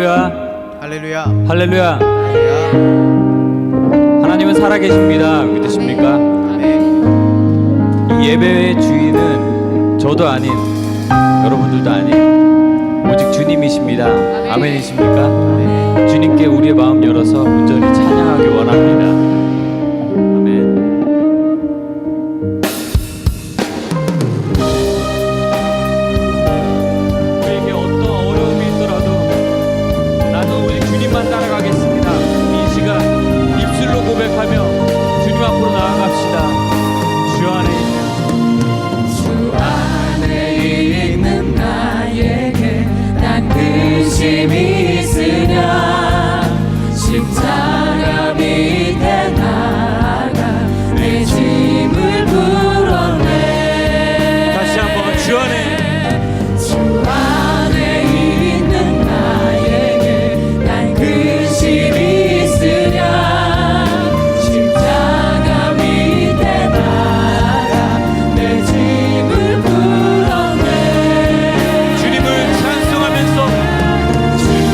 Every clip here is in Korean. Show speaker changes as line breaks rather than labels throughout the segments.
할렐루야.
할렐루야.
할렐루야.
할렐루야.
하나님은 살아계십니다. 믿으십니까?
아멘.
이 예배의 주인은 저도 아닌 여러분들도 아닌 오직 주님이십니다. 아멘이십니까?
아멘.
주님께 우리의 마음 열어서 온전히 찬양하기 원합니다. 아멘. 우리에게 어떤 어려움이 있더라도 나는 오직 주님만 따라가겠습니다. 이 시간 입술로 고백하며 주님 앞으로 나아갑시다. 주 안에
있는 나에게 난 근심이 있으랴 십자가 밑에 나아가 내 짐을 풀어내
다시 한번 주 안에
있는 나에게 난 근심이 있으랴 십자가 밑에 나아가 내 짐을 풀어내
주님을 찬송하면서
주님을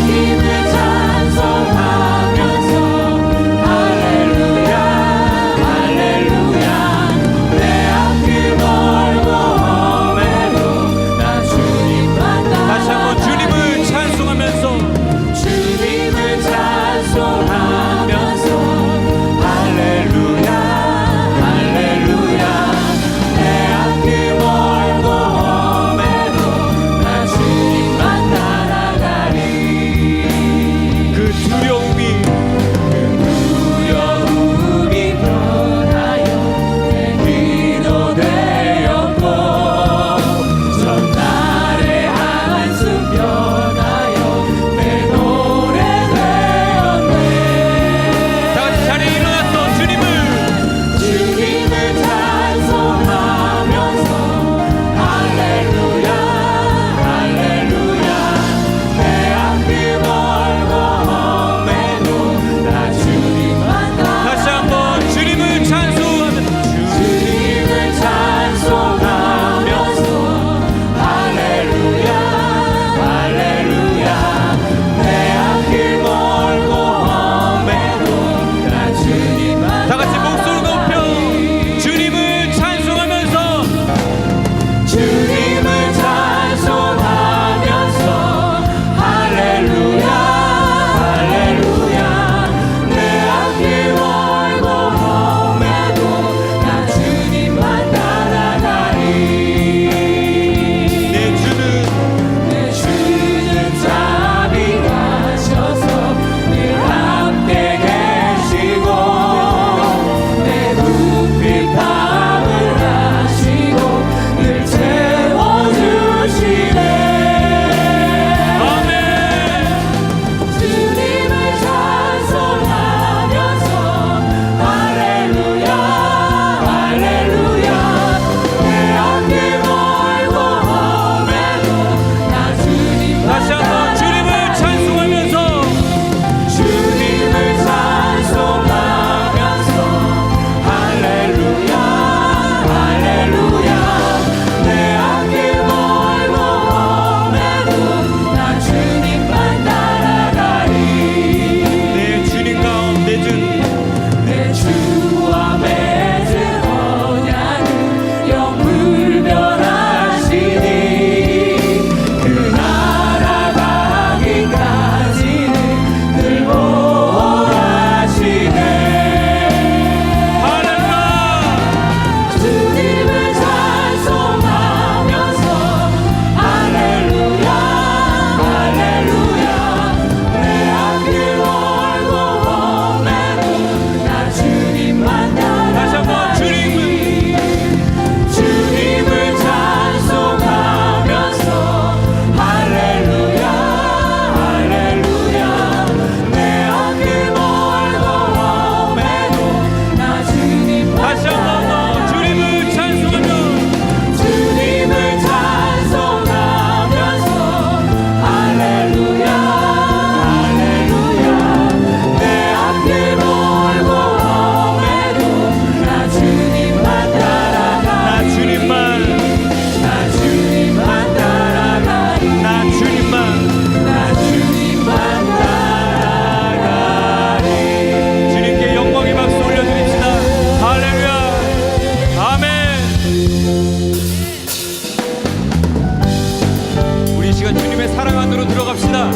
안으로 들어갑시다.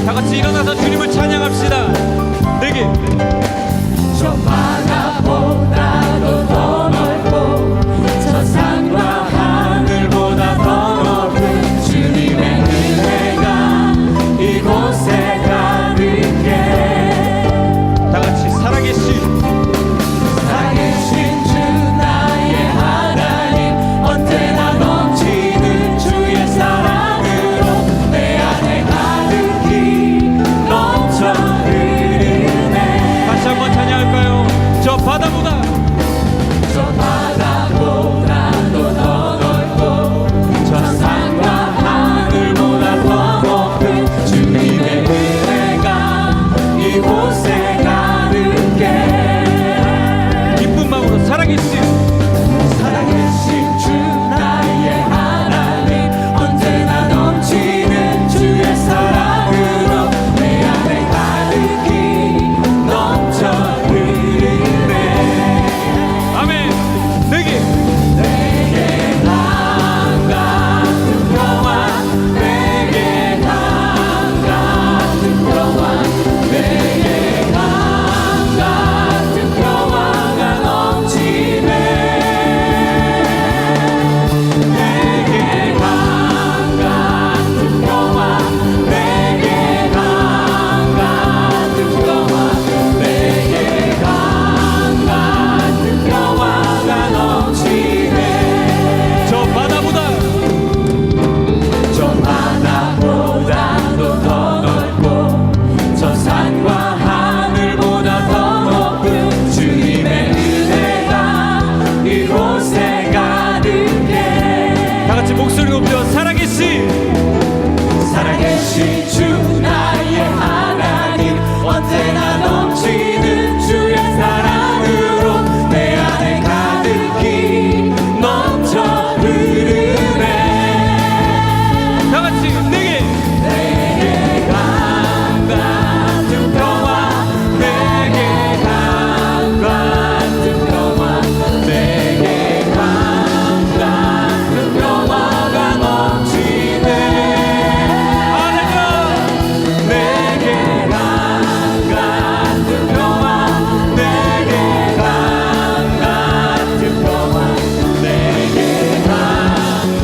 다 같이 일어나서 주님을 찬양합시다. 내게
저 바다보다도 더 넓고 저 산과 하늘보다 더 높은 주님의 은혜가 이곳에 가득해.
다 같이 살아계신
살아계신 주 나의 하나님 언제나 넘치는 주의 사랑으로 내 안에 가득히 넘쳐 흐르네.
다시 한번 찬양할까요? 저 바다보다
저 바다보다도 더 넓고 저 산과 하늘보다 더 높은 주님의 은혜가 이곳에 가득해.
기쁜 마음으로 살아계신
살아계신 주 나의 하나님 언제나 넘치는 주의 사랑으로 내 안에 가득히 넘쳐 흐르네.
아멘. 내게
강 같은 평화 내게 강 같은 평화 내게 강 같은 평화가 넘치네. 내게 강 같은 평화 내게 강 같은 평화 내게 강 같은 평화가 넘치네.
저 바다보다
저 바다보다도 더 넓고 저 산과 하늘보다 더 높은 주님의 은혜가 이곳에 가득해.
다 같이 목소리 높여 살아계신
살아계신 주 나의 하나님 언제나 넘치는 주의 사랑으로 내 안에 가득히 넘쳐 흐르네.
다 같이 내게
내게 강 같은 평화 내게 강 같은 평화 내게 강 같은 평화가 넘치네.
할렐루야.
내게 강 같은 평화 내게 강 같은 평화 내게 강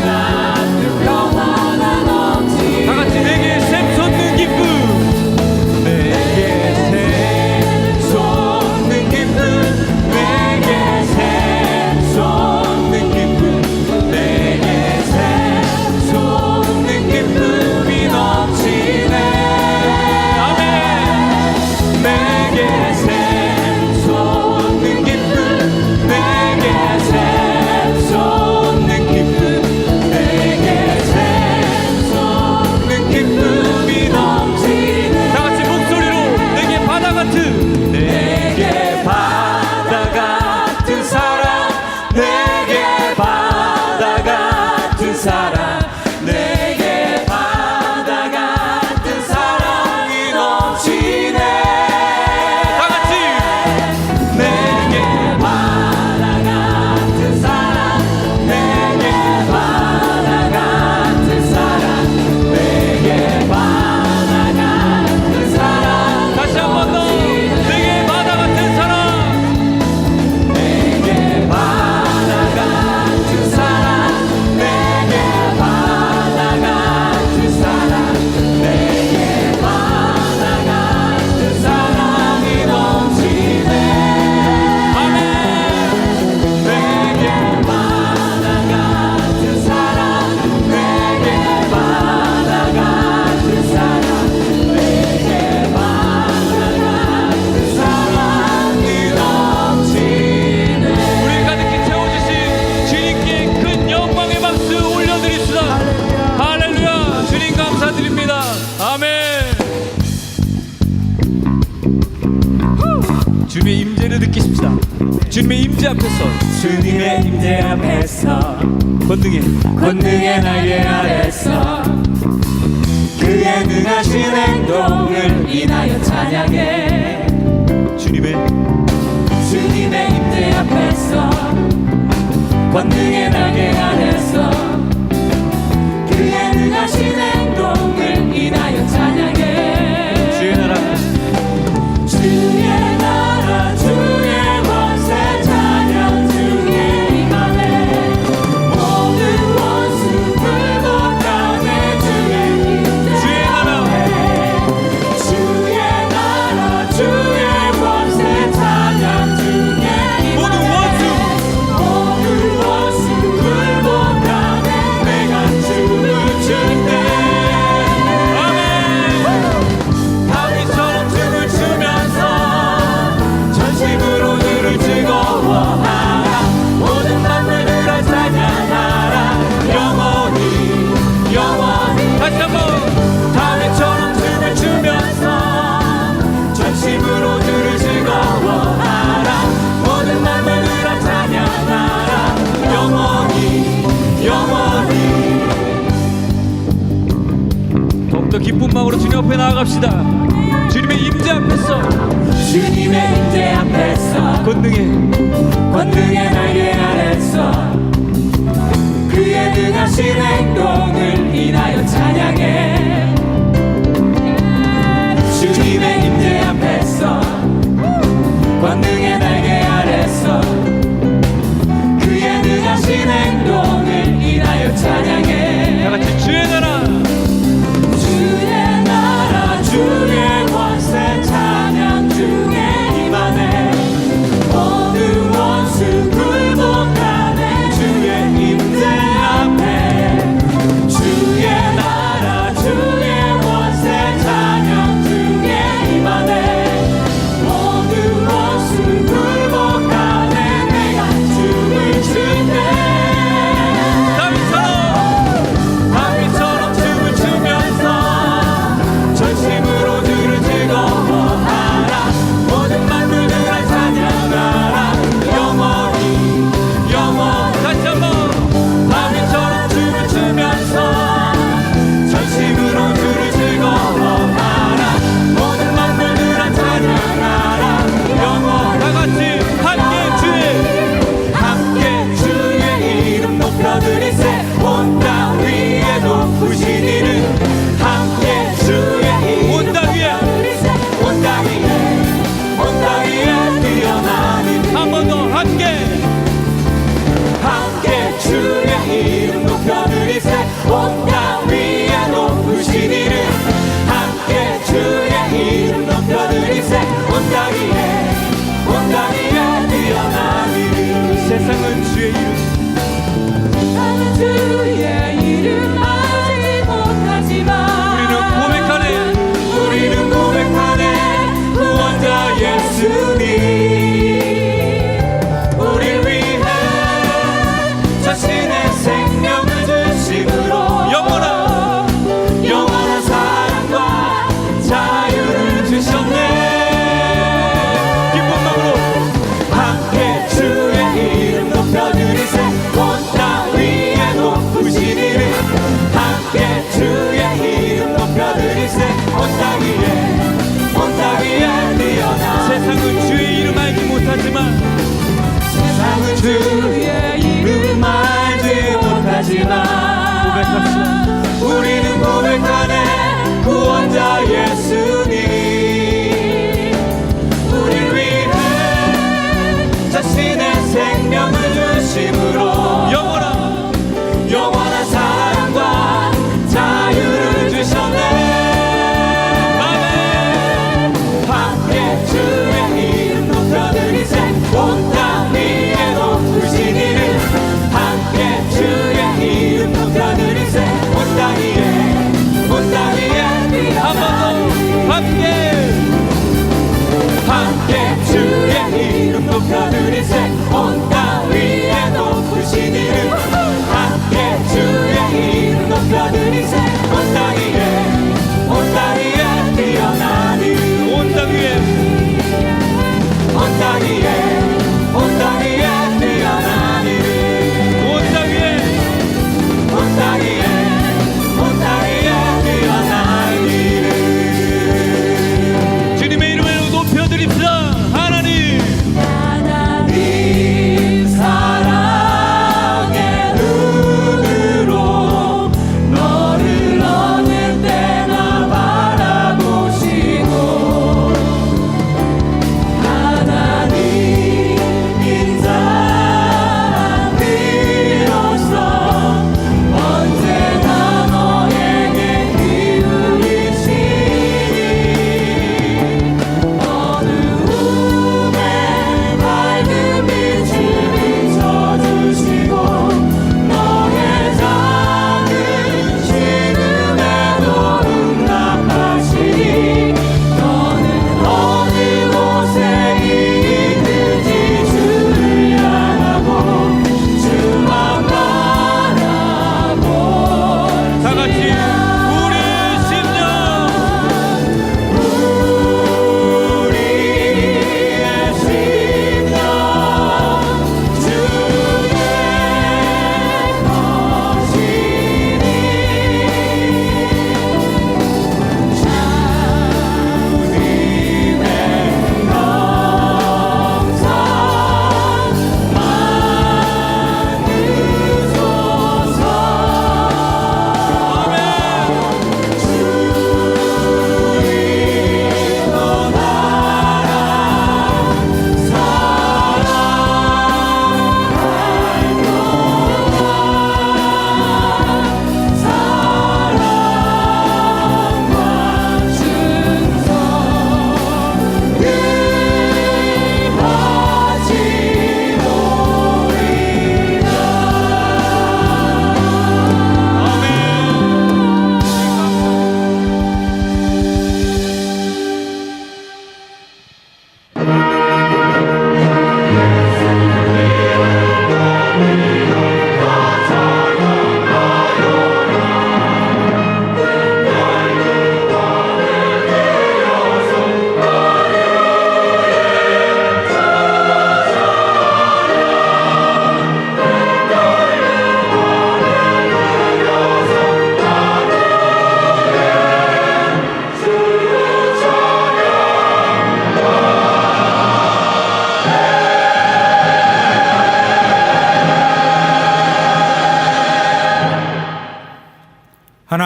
같은 평화가 넘치네.
다 같이 내게 샘솟는 기쁨
내게 샘솟는 기쁨 내게 샘솟는 기쁨 내게 샘솟는 기쁨이 넘치네.
아멘.
내게 샘솟는 기쁨 내게 샘솟는 기쁨 내게 샘솟는 기쁨이 넘치네.
다 같이 목소리로 내게 바다 같은
내게 바다 같은 사랑 내게 바다 같은 사랑 내게 바다 같은 사랑이 넘치네.
다 같이
내게 바다 같은 사랑 내게 바다 같은 사랑 내게 바다 같은 사랑
다시 한 번 더 내게 바다 같은 사랑
내게 바다 같은 사랑 내게 바다 같은 사랑 내게 바다 같은 사랑이 넘치네.
아멘.
내게 바다 같은 사랑 내게 바다 같은 사랑 내게 바다 같은 사랑이 넘치네.
우리 가득히 채워주신 주님께 큰 영광의 박수 올려드립시다. 할렐루야. 주님 감사드립니다. 아멘. 주님의 임재를 느끼십시다. 주님의 임재 앞에서
주님의 임재 앞에서
권능의
날개 아래서 그의 능하신 행동을 인하여 찬양해.
주님의
임재 앞에서 권능의 날개 아래서 그의 능하신 행동을 인하여
기쁜 마음으로 주님 앞에 나아갑시다. 주님의 임재 앞에서,
주님의 임재 앞에서 권능의 날개 아래서 그의 능하신 행동을 인하여 찬양해. 주님의 임재 앞에서 권능의 날개 아래서 그의 능하신 행동을 인하여 찬양해.
다 같이 주의 나라,
주의 나라 주의 권세 찬양 중에 임하네. 모든 원수 굴복하네. 주의 임재 앞에 주의 나라 주의 권세 찬양 중에 임하네. 모든 원수 굴복하네. 내가 춤을 출때 다윗처럼 춤을 추면서 전심으로 주를 즐거워하라. 모든 만물들아 찬양하라. 영원히
다시 한번
다윗처럼 춤을 추면서 전심으로 주를 즐거워하라. 모든 만물들아 찬양하라. 영원히
다 같이
함께 주의 이름 높여드리세. 온 땅 위에 높으신 이름 함께 주의 이름
온 땅 위에,
높여드리세. 온 땅 위에 뛰어나는
한 번 더
함께 주의 이름 높여드리세. 온 땅 위에 높으신 이름 함께 주의 이름 높여드리세. 온 땅 위에 뛰어나는
세상은 주의 이름,
나는 주의 이름 알지 못하지만 우리는 고백하네. 구원자 예수님 우릴 위해 자신의 생명을 주심으로 영원한 사랑과 자유를 주셨네.
기쁜 마음으로
함께 주의 이름 높여드리세. 온 땅 위에 높으신 이름 함께 주의 이름 높여드리세. 온 땅 위에 뛰어나.
세상은 주의 이름 알지 못하지만
세상은 주의 이름 알지 못하지만 우리는 고백하네. 구원자 예수님 우릴 위해 자신의 생명을 주심으로 영원한 사랑과 자유를 주셨네. 함께 주의 이름 높여드리세. 온 땅 위에 높으신 이름 함께 주의 이름 높여드리세. 온 땅 위에
한 번 더
함께 주의 이름 높여드리세. 온 땅 위에 높으신 이름 함께 주의 이름 높여드리세. 온 땅 위에 뛰어나는
온 땅 위에,
온 땅 위에 뛰어나는
온 땅 위에,
온 땅 위에 뛰어나는
주님의 이름을 높여드립시다. 하나님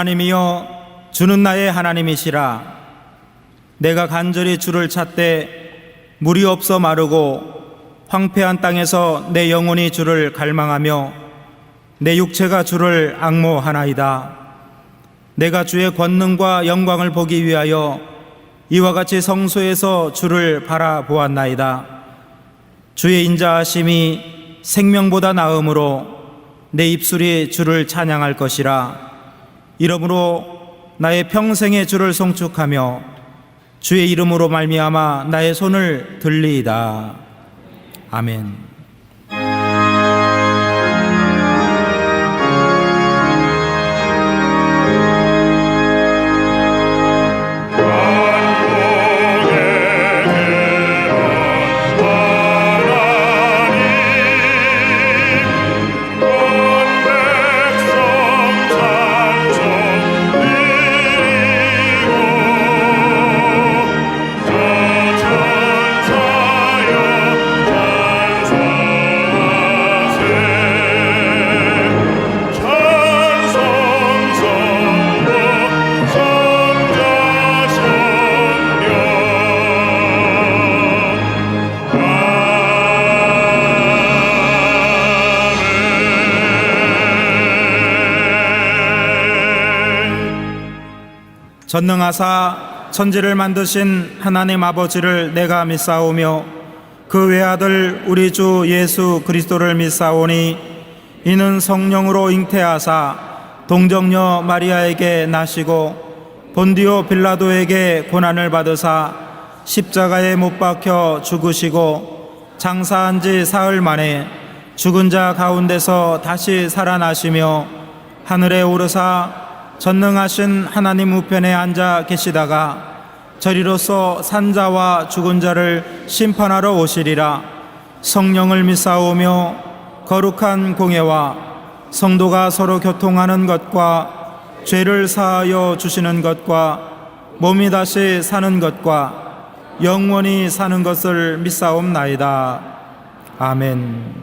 하나님이여 주는 나의 하나님이시라. 내가 간절히 주를 찾되 물이 없어 마르고 황폐한 땅에서 내 영혼이 주를 갈망하며 내 육체가 주를 앙모하나이다. 내가 주의 권능과 영광을 보기 위하여 이와 같이 성소에서 주를 바라보았나이다. 주의 인자하심이 생명보다 나음으로 내 입술이 주를 찬양할 것이라. 이러므로 나의 평생에 주를 송축하며 주의 이름으로 말미암아 나의 손을 들리이다. 아멘. 전능하사 천지를 만드신 하나님 아버지를 내가 믿사오며 그 외아들 우리 주 예수 그리스도를 믿사오니 이는 성령으로 잉태하사 동정녀 마리아에게 나시고 본디오 빌라도에게 고난을 받으사 십자가에 못 박혀 죽으시고 장사한 지 사흘 만에 죽은 자 가운데서 다시 살아나시며 하늘에 오르사 전능하신 하나님 우편에 앉아 계시다가 저리로서 산자와 죽은 자를 심판하러 오시리라. 성령을 믿사오며 거룩한 공예와 성도가 서로 교통하는 것과 죄를 사하여 주시는 것과 몸이 다시 사는 것과 영원히 사는 것을 믿사옵나이다. 아멘.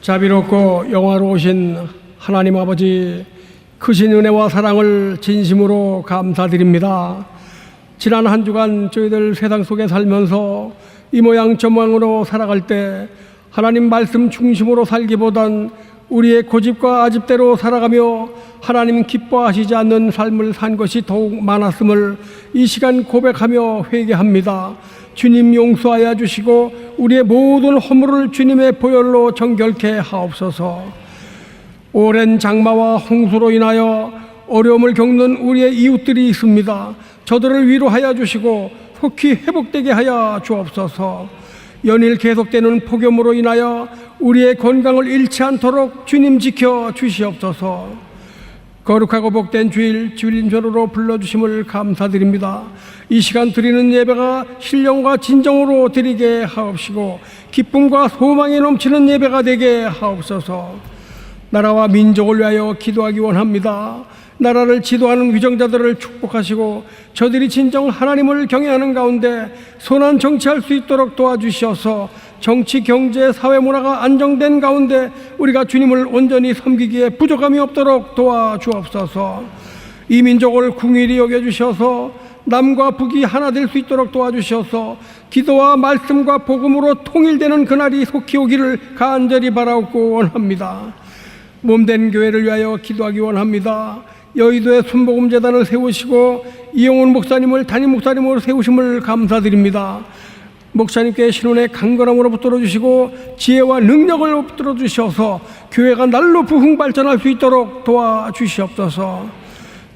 자비롭고 영화로우신 하나님 아버지, 크신 은혜와 사랑을 진심으로 감사드립니다. 지난 한 주간 저희들 세상 속에 살면서 이 모양 저 모양으로 살아갈 때 하나님 말씀 중심으로 살기보단 우리의 고집과 아집대로 살아가며 하나님 기뻐하시지 않는 삶을 산 것이 더욱 많았음을 이 시간 고백하며 회개합니다. 주님 용서하여 주시고 우리의 모든 허물을 주님의 보혈로 정결케 하옵소서. 오랜 장마와 홍수로 인하여 어려움을 겪는 우리의 이웃들이 있습니다. 저들을 위로하여 주시고 속히 회복되게 하여 주옵소서. 연일 계속되는 폭염으로 인하여 우리의 건강을 잃지 않도록 주님 지켜 주시옵소서. 거룩하고 복된 주일, 주일인전으로 불러주심을 감사드립니다. 이 시간 드리는 예배가 신령과 진정으로 드리게 하옵시고 기쁨과 소망이 넘치는 예배가 되게 하옵소서. 나라와 민족을 위하여 기도하기 원합니다. 나라를 지도하는 위정자들을 축복하시고 저들이 진정 하나님을 경외하는 가운데 선한 정치할 수 있도록 도와주시어서 정치, 경제, 사회, 문화가 안정된 가운데 우리가 주님을 온전히 섬기기에 부족함이 없도록 도와주옵소서. 이 민족을 궁일이 여겨주셔서 남과 북이 하나 될 수 있도록 도와주셔서 기도와 말씀과 복음으로 통일되는 그날이 속히 오기를 간절히 바라옵고 원합니다. 몸된 교회를 위하여 기도하기 원합니다. 여의도에 순복음재단을 세우시고 이용훈 목사님을 담임 목사님으로 세우심을 감사드립니다. 목사님께 신혼의 강건함으로 붙들어 주시고 지혜와 능력을 붙들어 주셔서 교회가 날로 부흥 발전할 수 있도록 도와주시옵소서.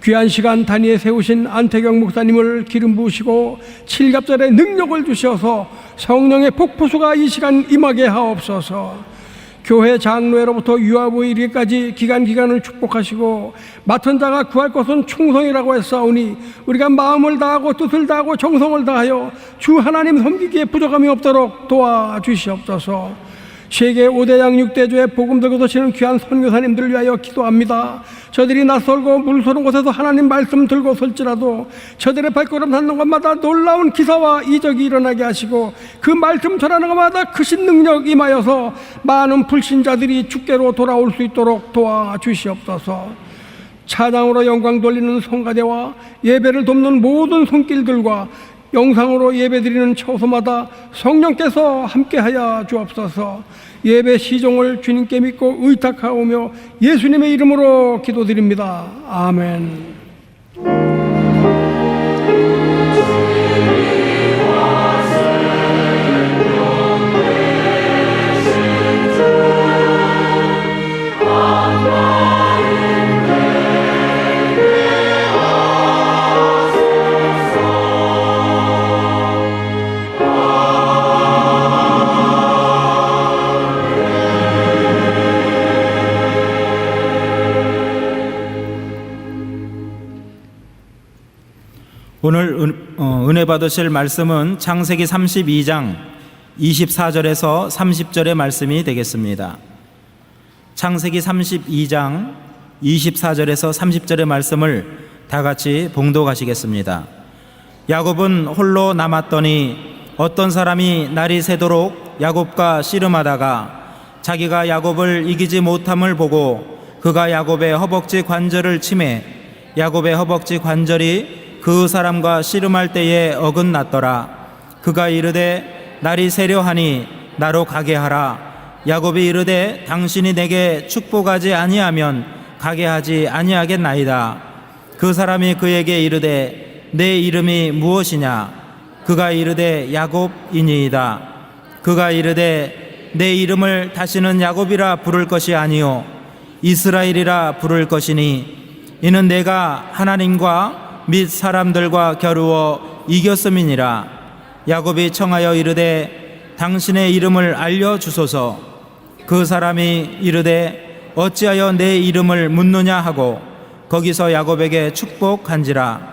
귀한 시간 단위에 세우신 안태경 목사님을 기름 부으시고 칠갑절의 능력을 주셔서 성령의 폭포수가 이 시간 임하게 하옵소서. 교회 장로회로부터 유아부에 이르기까지 기간을 축복하시고 맡은 자가 구할 것은 충성이라고 했사오니 우리가 마음을 다하고 뜻을 다하고 정성을 다하여 주 하나님 섬기기에 부족함이 없도록 도와주시옵소서. 세계 5대 양육대조에 복음 들고 서시는 귀한 선교사님들을 위하여 기도합니다. 저들이 낯설고 물서는 곳에서 하나님 말씀 들고 설지라도 저들의 발걸음 닿는 곳마다 놀라운 기사와 이적이 일어나게 하시고 그 말씀 전하는 곳마다 크신 능력 임하여서 많은 불신자들이 주께로 돌아올 수 있도록 도와주시옵소서. 찬양으로 영광 돌리는 성가대와 예배를 돕는 모든 손길들과 영상으로 예배드리는 처소마다 성령께서 함께하여 주옵소서. 예배 시종을 주님께 믿고 의탁하오며 예수님의 이름으로 기도드립니다. 아멘.
오늘 은혜 받으실 말씀은 창세기 32장 24절에서 30절의 말씀이 되겠습니다. 창세기 32장 24절에서 30절의 말씀을 다 같이 봉독하시겠습니다. 야곱은 홀로 남았더니 어떤 사람이 날이 새도록 야곱과 씨름하다가 자기가 야곱을 이기지 못함을 보고 그가 야곱의 허벅지 관절을 치매 야곱의 허벅지 관절이 그 사람과 씨름할 때에 어긋났더라. 그가 이르되 날이 새려 하니 나로 가게 하라. 야곱이 이르되 당신이 내게 축복하지 아니하면 가게 하지 아니하겠나이다. 그 사람이 그에게 이르되 내 이름이 무엇이냐? 그가 이르되 야곱이니이다. 그가 이르되 내 이름을 다시는 야곱이라 부를 것이 아니요 이스라엘이라 부를 것이니 이는 내가 하나님과 및 사람들과 겨루어 이겼음이니라. 야곱이 청하여 이르되 당신의 이름을 알려주소서. 그 사람이 이르되 어찌하여 내 이름을 묻느냐 하고 거기서 야곱에게 축복한지라.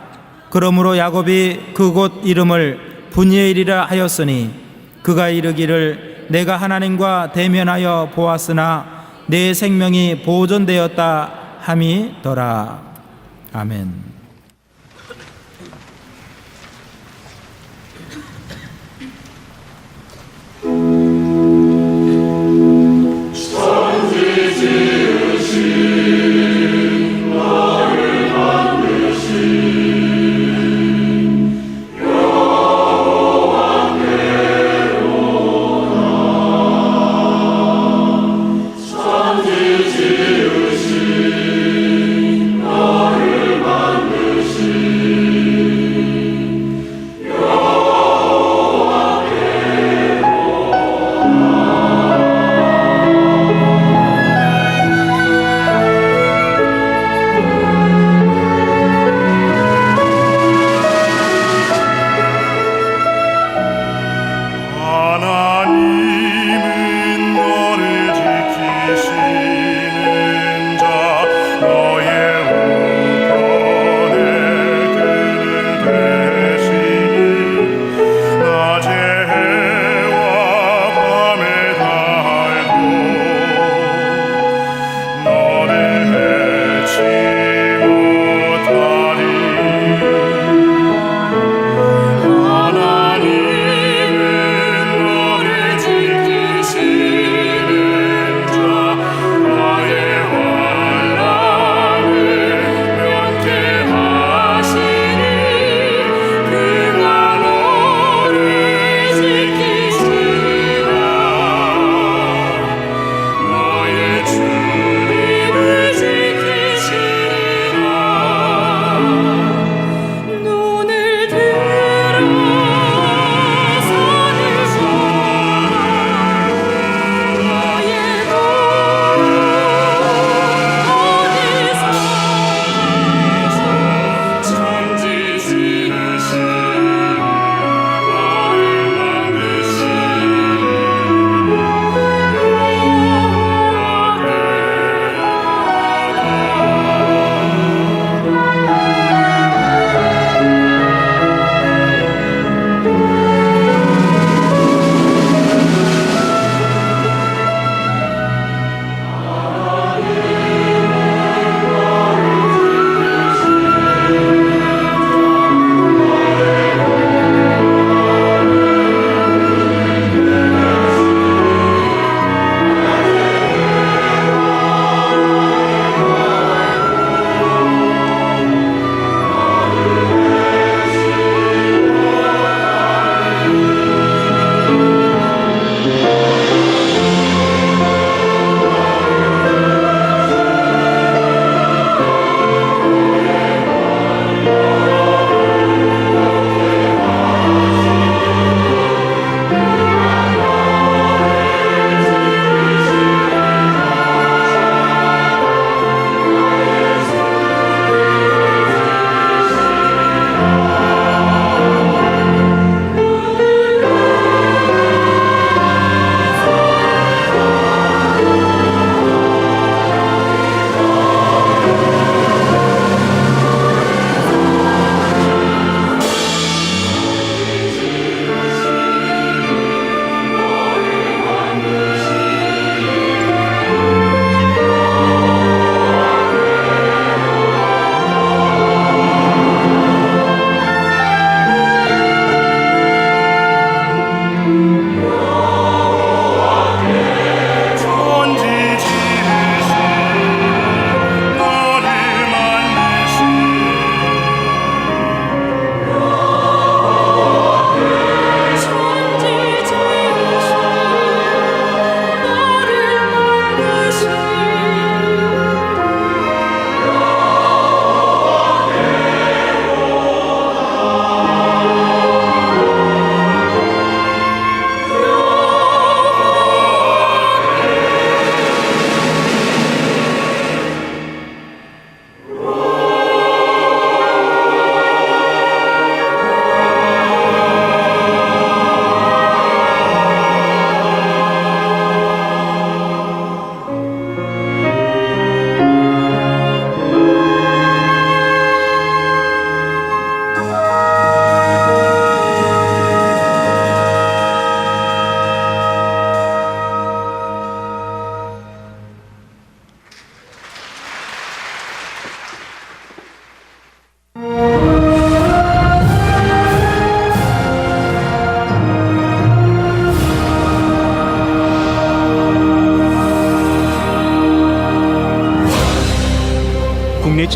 그러므로 야곱이 그곳 이름을 분이엘이라 하였으니 그가 이르기를 내가 하나님과 대면하여 보았으나 내 생명이 보존되었다 함이더라. 아멘.
주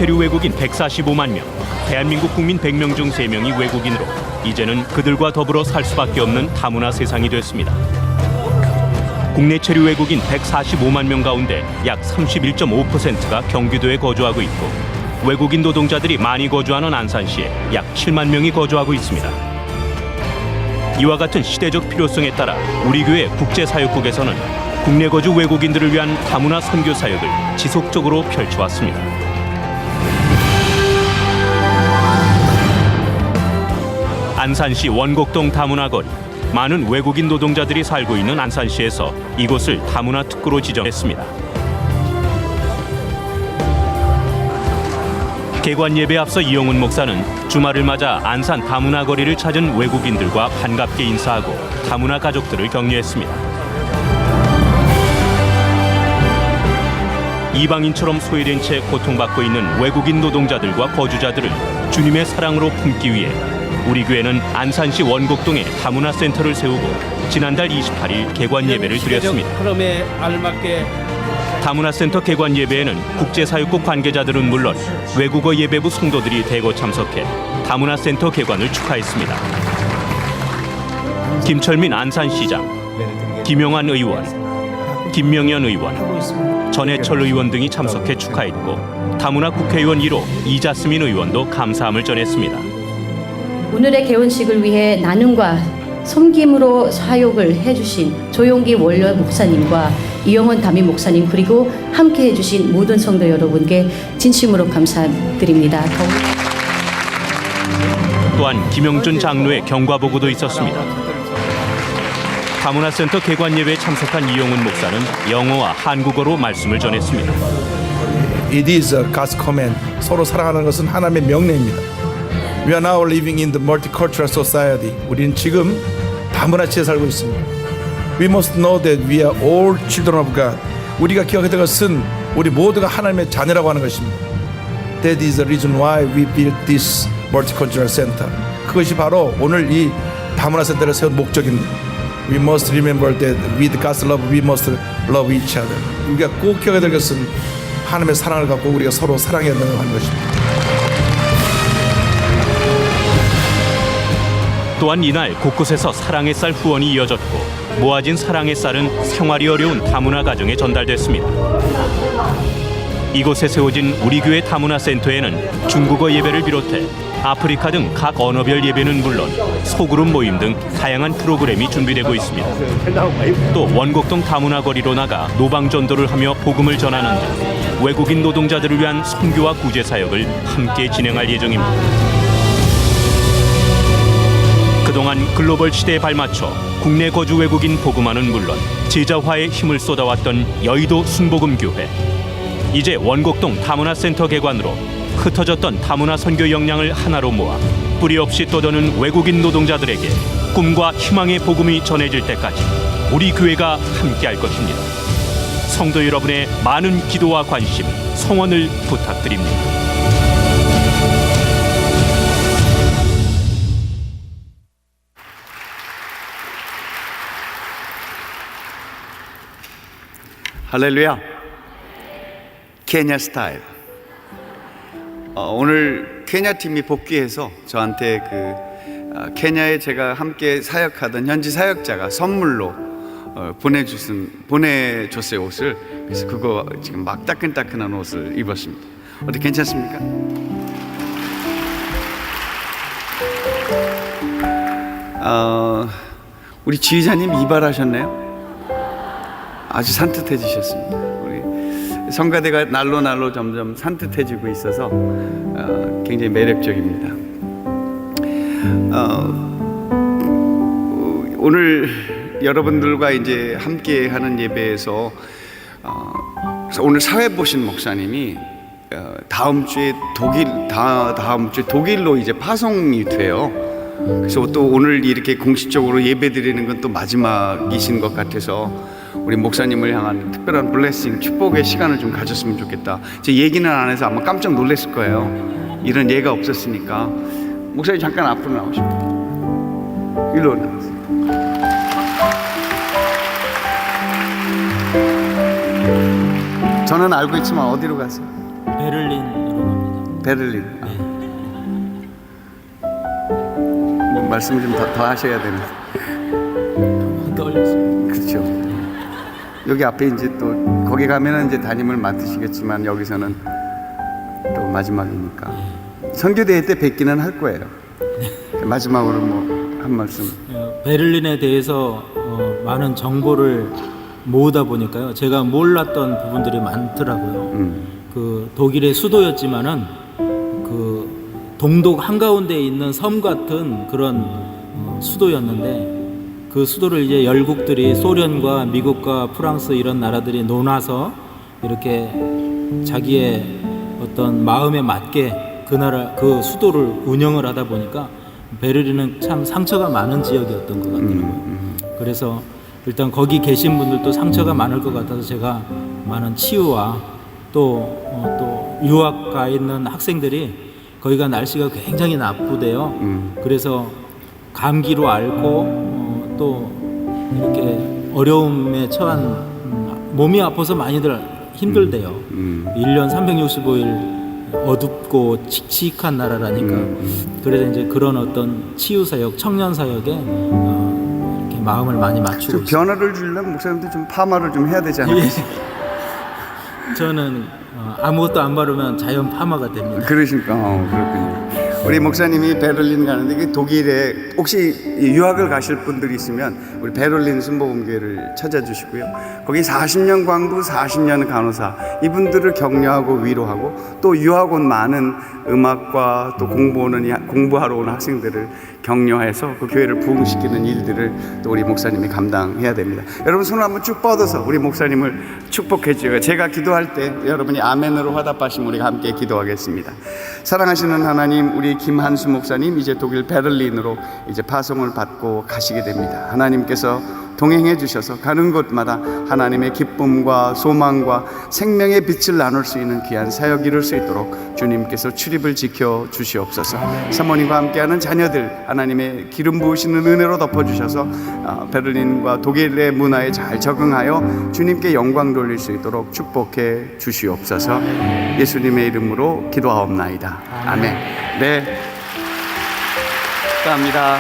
체류 외국인 145만 명, 대한민국 국민 100명 중 3명이 외국인으로 이제는 그들과 더불어 살 수밖에 없는 다문화 세상이 됐습니다. 국내 체류 외국인 145만 명 가운데 약 31.5%가 경기도에 거주하고 있고 외국인 노동자들이 많이 거주하는 안산시에 약 7만 명이 거주하고 있습니다. 이와 같은 시대적 필요성에 따라 우리 교회 국제사역국에서는 국내 거주 외국인들을 위한 다문화 선교 사역을 지속적으로 펼쳐왔습니다. 안산시 원곡동 다문화 거리. 많은 외국인 노동자들이 살고 있는 안산시에서 이곳을 다문화 특구로 지정했습니다. 개관 예배에 앞서 이용훈 목사는 주말을 맞아 안산 다문화 거리를 찾은 외국인들과 반갑게 인사하고 다문화 가족들을 격려했습니다. 이방인처럼 소외된 채 고통받고 있는 외국인 노동자들과 거주자들을 주님의 사랑으로 품기 위해 우리 교회는 안산시 원곡동에 다문화 센터를 세우고 지난달 28일 개관 예배를 드렸습니다.
흐름에 알맞게
다문화 센터 개관 예배에는 국제사역국 관계자들은 물론 외국어 예배부 성도들이 대거 참석해 다문화 센터 개관을 축하했습니다. 김철민 안산시장, 김용환 의원, 김명현 의원, 전해철 의원 등이 참석해 축하했고 다문화 국회의원 1호 이자스민 의원도 감사함을 전했습니다.
오늘의 개원식을 위해 나눔과 섬김으로 사역을 해주신 조용기 원로 목사님과 이영원 담임 목사님 그리고 함께 해주신 모든 성도 여러분께 진심으로 감사드립니다.
또한 김영준 장로의 경과보고도 있었습니다. 다문화센터 개관 예배에 참석한 이용훈 목사는 영어와 한국어로 말씀을 전했습니다.
It is God's command. 서로 사랑하는 것은 하나님의 명령입니다. We are now living in the multicultural society. 우리는 지금 다문화체에 살고 있습니다. We must know that we are all children of God. 우리가 기억해야 될 것은 우리 모두가 하나님의 자녀라고 하는 것입니다. That is the reason why we built this multicultural center. 그것이 바로 오늘 이 다문화 센터를 세운 목적입니다. We must remember that with God's love, we must love each other. 우리가 꼭 기억해야 될 것은 하나님의 사랑을 갖고 우리가 서로 사랑해야 된다고 하는 것입니다.
또한 이날 곳곳에서 사랑의 쌀 후원이 이어졌고 모아진 사랑의 쌀은 생활이 어려운 다문화 가정에 전달됐습니다. 이곳에 세워진 우리 교회 다문화 센터에는 중국어 예배를 비롯해 아프리카 등 각 언어별 예배는 물론 소그룹 모임 등 다양한 프로그램이 준비되고 있습니다. 또 원곡동 다문화 거리로 나가 노방 전도를 하며 복음을 전하는 등 외국인 노동자들을 위한 선교와 구제 사역을 함께 진행할 예정입니다. 그동안 글로벌 시대에 발맞춰 국내 거주 외국인 복음화는 물론 제자화에 힘을 쏟아왔던 여의도 순복음교회. 이제 원곡동 다문화 센터 개관으로 흩어졌던 다문화 선교 역량을 하나로 모아 뿌리 없이 떠도는 외국인 노동자들에게 꿈과 희망의 복음이 전해질 때까지 우리 교회가 함께할 것입니다. 성도 여러분의 많은 기도와 관심, 성원을 부탁드립니다.
할렐루야. 케냐 스타일. 오늘 케냐 팀이 복귀해서 저한테 케냐에 제가 함께 사역하던 현지 사역자가 선물로 보내줬어요, 옷을. 그래서 그거 지금 막 따끈따끈한 옷을 입었습니다. 어때, 괜찮습니까? 우리 지휘자님 이발하셨나요? 아주 산뜻해지셨습니다. 우리 성가대가 날로 점점 산뜻해지고 있어서 굉장히 매력적입니다. 오늘 여러분들과 이제 함께하는 예배에서 오늘 사회 보신 목사님이 다음 주에 독일로 이제 파송이 돼요. 그래서 또 오늘 이렇게 공식적으로 예배드리는 건 또 마지막이신 것 같아서 우리 목사님을 향한 특별한 블레싱, 축복의 시간을 좀 가졌으면 좋겠다. 제 얘기는 안 해서 아마 깜짝 놀랐을 거예요. 이런 예가 없었으니까. 목사님 잠깐 앞으로 나오시고. 일로 나오세요. 저는 알고 있지만 어디로 가세요?
베를린으로 갑니다.
베를린. 말씀을 좀 더 하셔야 되는데.
떨렸습니다.
그렇죠. 여기 앞에 이제 또 거기 가면은 이제 담임을 맡으시겠지만 여기서는 또 마지막이니까 선교대회 때 뵙기는 할 거예요. 마지막으로 뭐 한 말씀.
베를린에 대해서 많은 정보를 모으다 보니까요, 제가 몰랐던 부분들이 많더라고요. 그 독일의 수도였지만은 그 동독 한가운데 있는 섬 같은 그런 수도였는데, 그 수도를 이제 열국들이 소련과 미국과 프랑스 이런 나라들이 논아서 이렇게 자기의 어떤 마음에 맞게 그 나라 그 수도를 운영을 하다 보니까 베를린은 참 상처가 많은 지역이었던 것 같더라고요. 그래서 일단 거기 계신 분들도 상처가 많을 것 같아서 제가 많은 치유와 또 유학 가 있는 학생들이 거기가 날씨가 굉장히 나쁘대요. 그래서 감기로 앓고 또 이렇게 어려움에 처한 몸이 아파서 많이들 힘들대요. 1년 365일 어둡고 칙칙한 나라라니까. 그래서 이제 그런 어떤 치유 사역, 청년 사역에 이렇게 마음을 많이 맞추고
좀
있습니다.
변화를 주려면 목사님도 좀 파마를 좀 해야 되지 않나요?
저는 아무것도 안 바르면 자연 파마가 됩니다.
그러시니까 그렇군요. 우리 목사님이 베를린 가는데 그 독일에 혹시 유학을 가실 분들이 있으면 우리 베를린 순복음교회를 찾아주시고요. 거기 40년 광부, 40년 간호사 이분들을 격려하고 위로하고 또 유학 온 많은 음악과 또 공부하러 온 학생들을 격려해서 그 교회를 부흥시키는 일들을 또 우리 목사님이 감당해야 됩니다. 여러분 손을 한번 쭉 뻗어서 우리 목사님을 축복해 주세요. 제가 기도할 때 여러분이 아멘으로 화답하시면 우리가 함께 기도하겠습니다. 사랑하시는 하나님, 우리 김한수 목사님 이제 독일 베를린으로 이제 파송을 받고 가시게 됩니다. 하나님께서 동행해 주셔서 가는 곳마다 하나님의 기쁨과 소망과 생명의 빛을 나눌 수 있는 귀한 사역 이룰 수 있도록 주님께서 출입을 지켜 주시옵소서. 사모님과 함께하는 자녀들 하나님의 기름 부으시는 은혜로 덮어주셔서 베를린과 독일의 문화에 잘 적응하여 주님께 영광 돌릴 수 있도록 축복해 주시옵소서. 예수님의 이름으로 기도하옵나이다. 아멘. 네, 감사합니다.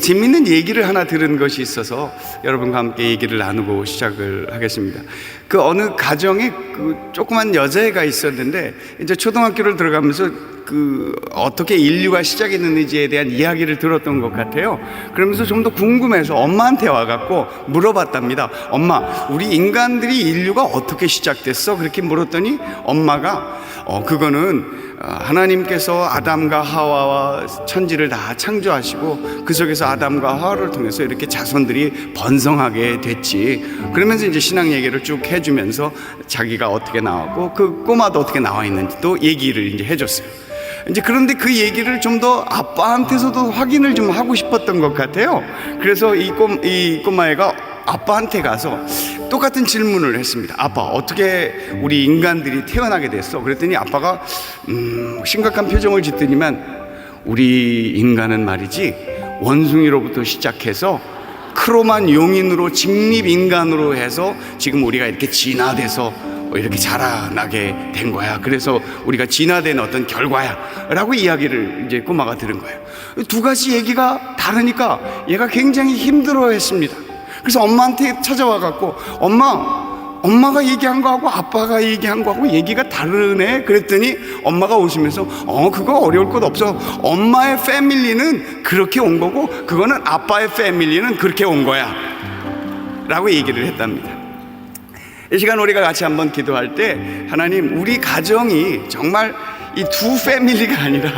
재밌는 얘기를 하나 들은 것이 있어서 여러분과 함께 얘기를 나누고 시작을 하겠습니다. 그 어느 가정에 그 조그만 여자애가 있었는데 이제 초등학교를 들어가면서 그 어떻게 인류가 시작했는지에 대한 이야기를 들었던 것 같아요. 그러면서 좀 더 궁금해서 엄마한테 와갖고 물어봤답니다. 엄마, 우리 인간들이 인류가 어떻게 시작됐어? 그렇게 물었더니 엄마가 그거는 하나님께서 아담과 하와와 천지를 다 창조하시고 그 속에서 아담과 하와를 통해서 이렇게 자손들이 번성하게 됐지. 그러면서 이제 신앙 얘기를 쭉 해주면서 자기가 어떻게 나왔고 그 꼬마도 어떻게 나와 있는지 또 얘기를 이제 해줬어요. 이제 그런데 그 얘기를 좀 더 아빠한테서도 확인을 좀 하고 싶었던 것 같아요. 그래서 이 꼬마애가 아빠한테 가서 똑같은 질문을 했습니다. 아빠, 어떻게 우리 인간들이 태어나게 됐어? 그랬더니 아빠가 심각한 표정을 짓더니만 우리 인간은 말이지 원숭이로부터 시작해서 크로만 용인으로 직립인간으로 해서 지금 우리가 이렇게 진화돼서 이렇게 자라나게 된 거야. 그래서 우리가 진화된 어떤 결과야 라고 이야기를 이제 꼬마가 들은 거예요. 두 가지 얘기가 다르니까 얘가 굉장히 힘들어했습니다. 그래서 엄마한테 찾아와 갖고 엄마가 얘기한 거하고 아빠가 얘기한 거하고 얘기가 다르네. 그랬더니 엄마가 웃으면서 그거 어려울 것 없어. 엄마의 패밀리는 그렇게 온 거고 그거는 아빠의 패밀리는 그렇게 온 거야 라고 얘기를 했답니다. 이 시간 우리가 같이 한번 기도할 때 하나님, 우리 가정이 정말 이 두 패밀리가 아니라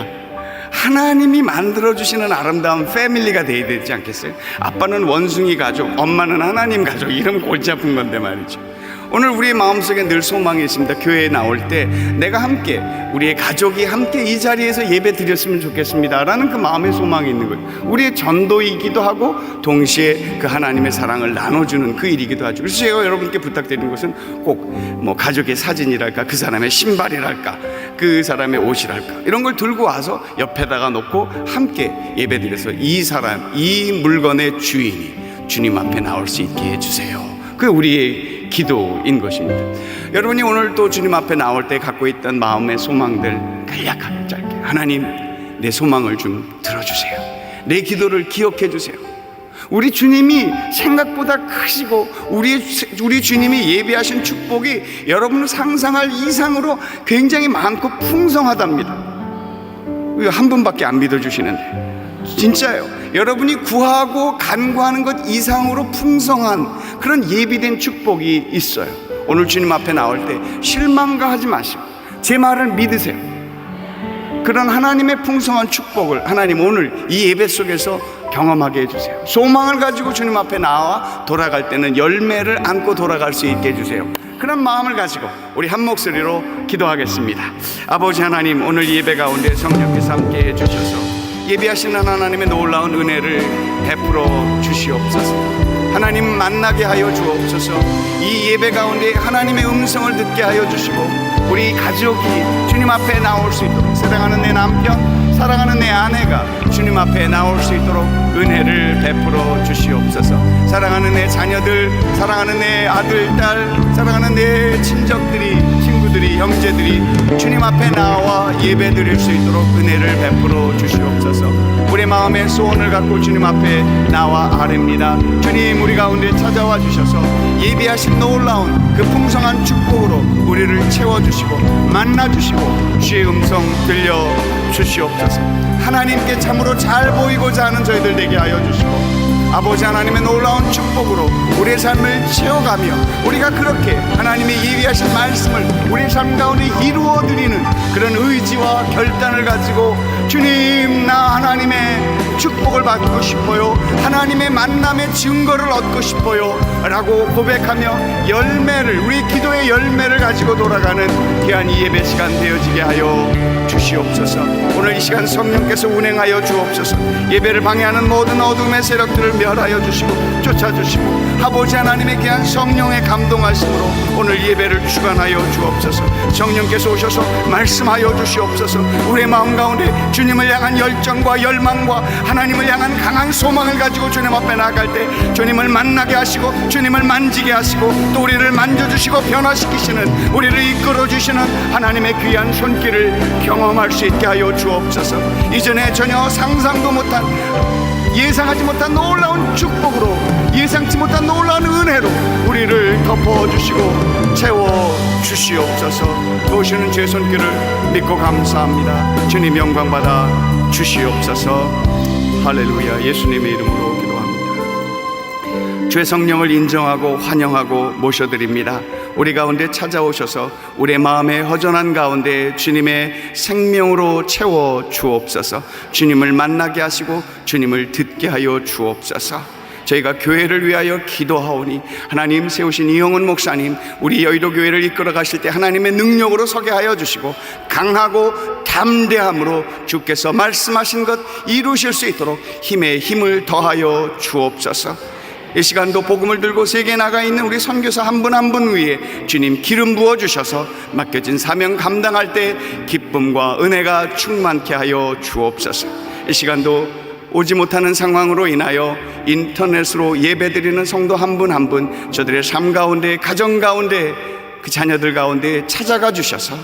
하나님이 만들어주시는 아름다운 패밀리가 돼야 되지 않겠어요? 아빠는 원숭이 가족, 엄마는 하나님 가족. 이름 골치 아픈 건데 말이죠. 오늘 우리의 마음속에 늘 소망이 있습니다. 교회에 나올 때 내가 함께, 우리의 가족이 함께 이 자리에서 예배 드렸으면 좋겠습니다 라는 그 마음의 소망이 있는 거예요. 우리의 전도이기도 하고 동시에 그 하나님의 사랑을 나눠주는 그 일이기도 하죠. 그래서 제가 여러분께 부탁드리는 것은 꼭 뭐 가족의 사진이랄까, 그 사람의 신발이랄까, 그 사람의 옷이랄까, 이런 걸 들고 와서 옆에다가 놓고 함께 예배 드려서 이 물건의 주인이 주님 앞에 나올 수 있게 해주세요. 그게 우리의 기도인 것입니다. 여러분이 오늘 또 주님 앞에 나올 때 갖고 있던 마음의 소망들 간략하게 짧게, 하나님 내 소망을 좀 들어주세요. 내 기도를 기억해 주세요. 우리 주님이 생각보다 크시고 우리 주님이 예비하신 축복이 여러분 상상할 이상으로 굉장히 많고 풍성하답니다. 한 분밖에 안 믿어주시는데 진짜예요. 여러분이 구하고 간구하는 것 이상으로 풍성한 그런 예비된 축복이 있어요. 오늘 주님 앞에 나올 때 실망가하지 마시고 제 말을 믿으세요. 그런 하나님의 풍성한 축복을 하나님 오늘 이 예배 속에서 경험하게 해주세요. 소망을 가지고 주님 앞에 나와 돌아갈 때는 열매를 안고 돌아갈 수 있게 해주세요. 그런 마음을 가지고 우리 한 목소리로 기도하겠습니다. 아버지 하나님, 오늘 예배 가운데 성령께서 함께 해주셔서 예비하신 하나님의 놀라운 은혜를 베풀어 주시옵소서. 하나님 만나게 하여 주옵소서. 이 예배 가운데 하나님의 음성을 듣게 하여 주시고 우리 가족이 주님 앞에 나올 수 있도록, 사랑하는 내 남편, 사랑하는 내 아내가 주님 앞에 나올 수 있도록 은혜를 베풀어 주시옵소서. 사랑하는 내 자녀들, 사랑하는 내 아들, 딸, 사랑하는 내 친족들이, 친구들이, 형제들이 주님 앞에 나와 예배 드릴 수 있도록 은혜를 베풀어 주시옵소서. 우리 마음의 소원을 갖고 주님 앞에 나와 아뢰입니다. 주님, 우리 가운데 찾아와 주셔서 예비하신 놀라운 그 풍성한 축복으로 우리를 채워주시고 만나주시고 주의 음성 들려주시옵소서. 하나님께 참으로 잘 보이고자 하는 저희들 되게 하여 주시고 아버지 하나님의 놀라운 축복으로 우리의 삶을 채워가며 우리가 그렇게 하나님의 예비하신 말씀을 우리의 삶 가운데 이루어드리는 그런 의지와 결단을 가지고 주님, 나 하나님의 축복을 받고 싶어요, 하나님의 만남의 증거를 얻고 싶어요 라고 고백하며 열매를, 우리 기도의 열매를 가지고 돌아가는 귀한 이 예배 시간 되어지게 하여 주시옵소서. 오늘 이 시간 성령께서 운행하여 주옵소서. 예배를 방해하는 모든 어둠의 세력들을 멸하여 주시고 쫓아주시고 아버지 하나님의 귀한 성령의 감동하심으로 오늘 예배를 주관하여 주옵소서. 성령께서 오셔서 말씀하여 주시옵소서. 우리의 마음 가운데 주님을 향한 열정과 열망과 하나님을 향한 강한 소망을 가지고 주님 앞에 나아갈 때 주님을 만나게 하시고 주님을 만지게 하시고 또 우리를 만져주시고 변화시키시는, 우리를 이끌어주시는 하나님의 귀한 손길을 경험할 수 있게 하여 주옵소서. 이전에 전혀 상상도 못한, 예상하지 못한 놀라운 축복으로, 예상치 못한 놀라운 은혜로 우리를 덮어주시고 채워주시옵소서. 도우시는 주의 손길을 믿고 감사합니다. 주님 영광 받아 주시옵소서. 할렐루야. 예수님의 이름으로 기도합니다. 주의 성령을 인정하고 환영하고 모셔드립니다. 우리 가운데 찾아오셔서 우리의 마음의 허전한 가운데 주님의 생명으로 채워 주옵소서. 주님을 만나게 하시고 주님을 듣게 하여 주옵소서. 저희가 교회를 위하여 기도하오니 하나님 세우신 이영훈 목사님, 우리 여의도 교회를 이끌어 가실 때 하나님의 능력으로 서게 하여 주시고 강하고 담대함으로 주께서 말씀하신 것 이루실 수 있도록 힘에 힘을 더하여 주옵소서. 이 시간도 복음을 들고 세계에 나가 있는 우리 선교사 한 분 한 분 위에 주님 기름 부어 주셔서 맡겨진 사명 감당할 때 기쁨과 은혜가 충만케 하여 주옵소서. 이 시간도 오지 못하는 상황으로 인하여 인터넷으로 예배드리는 성도 한 분 한 분 저들의 삶 가운데, 가정 가운데, 그 자녀들 가운데 찾아가 주셔서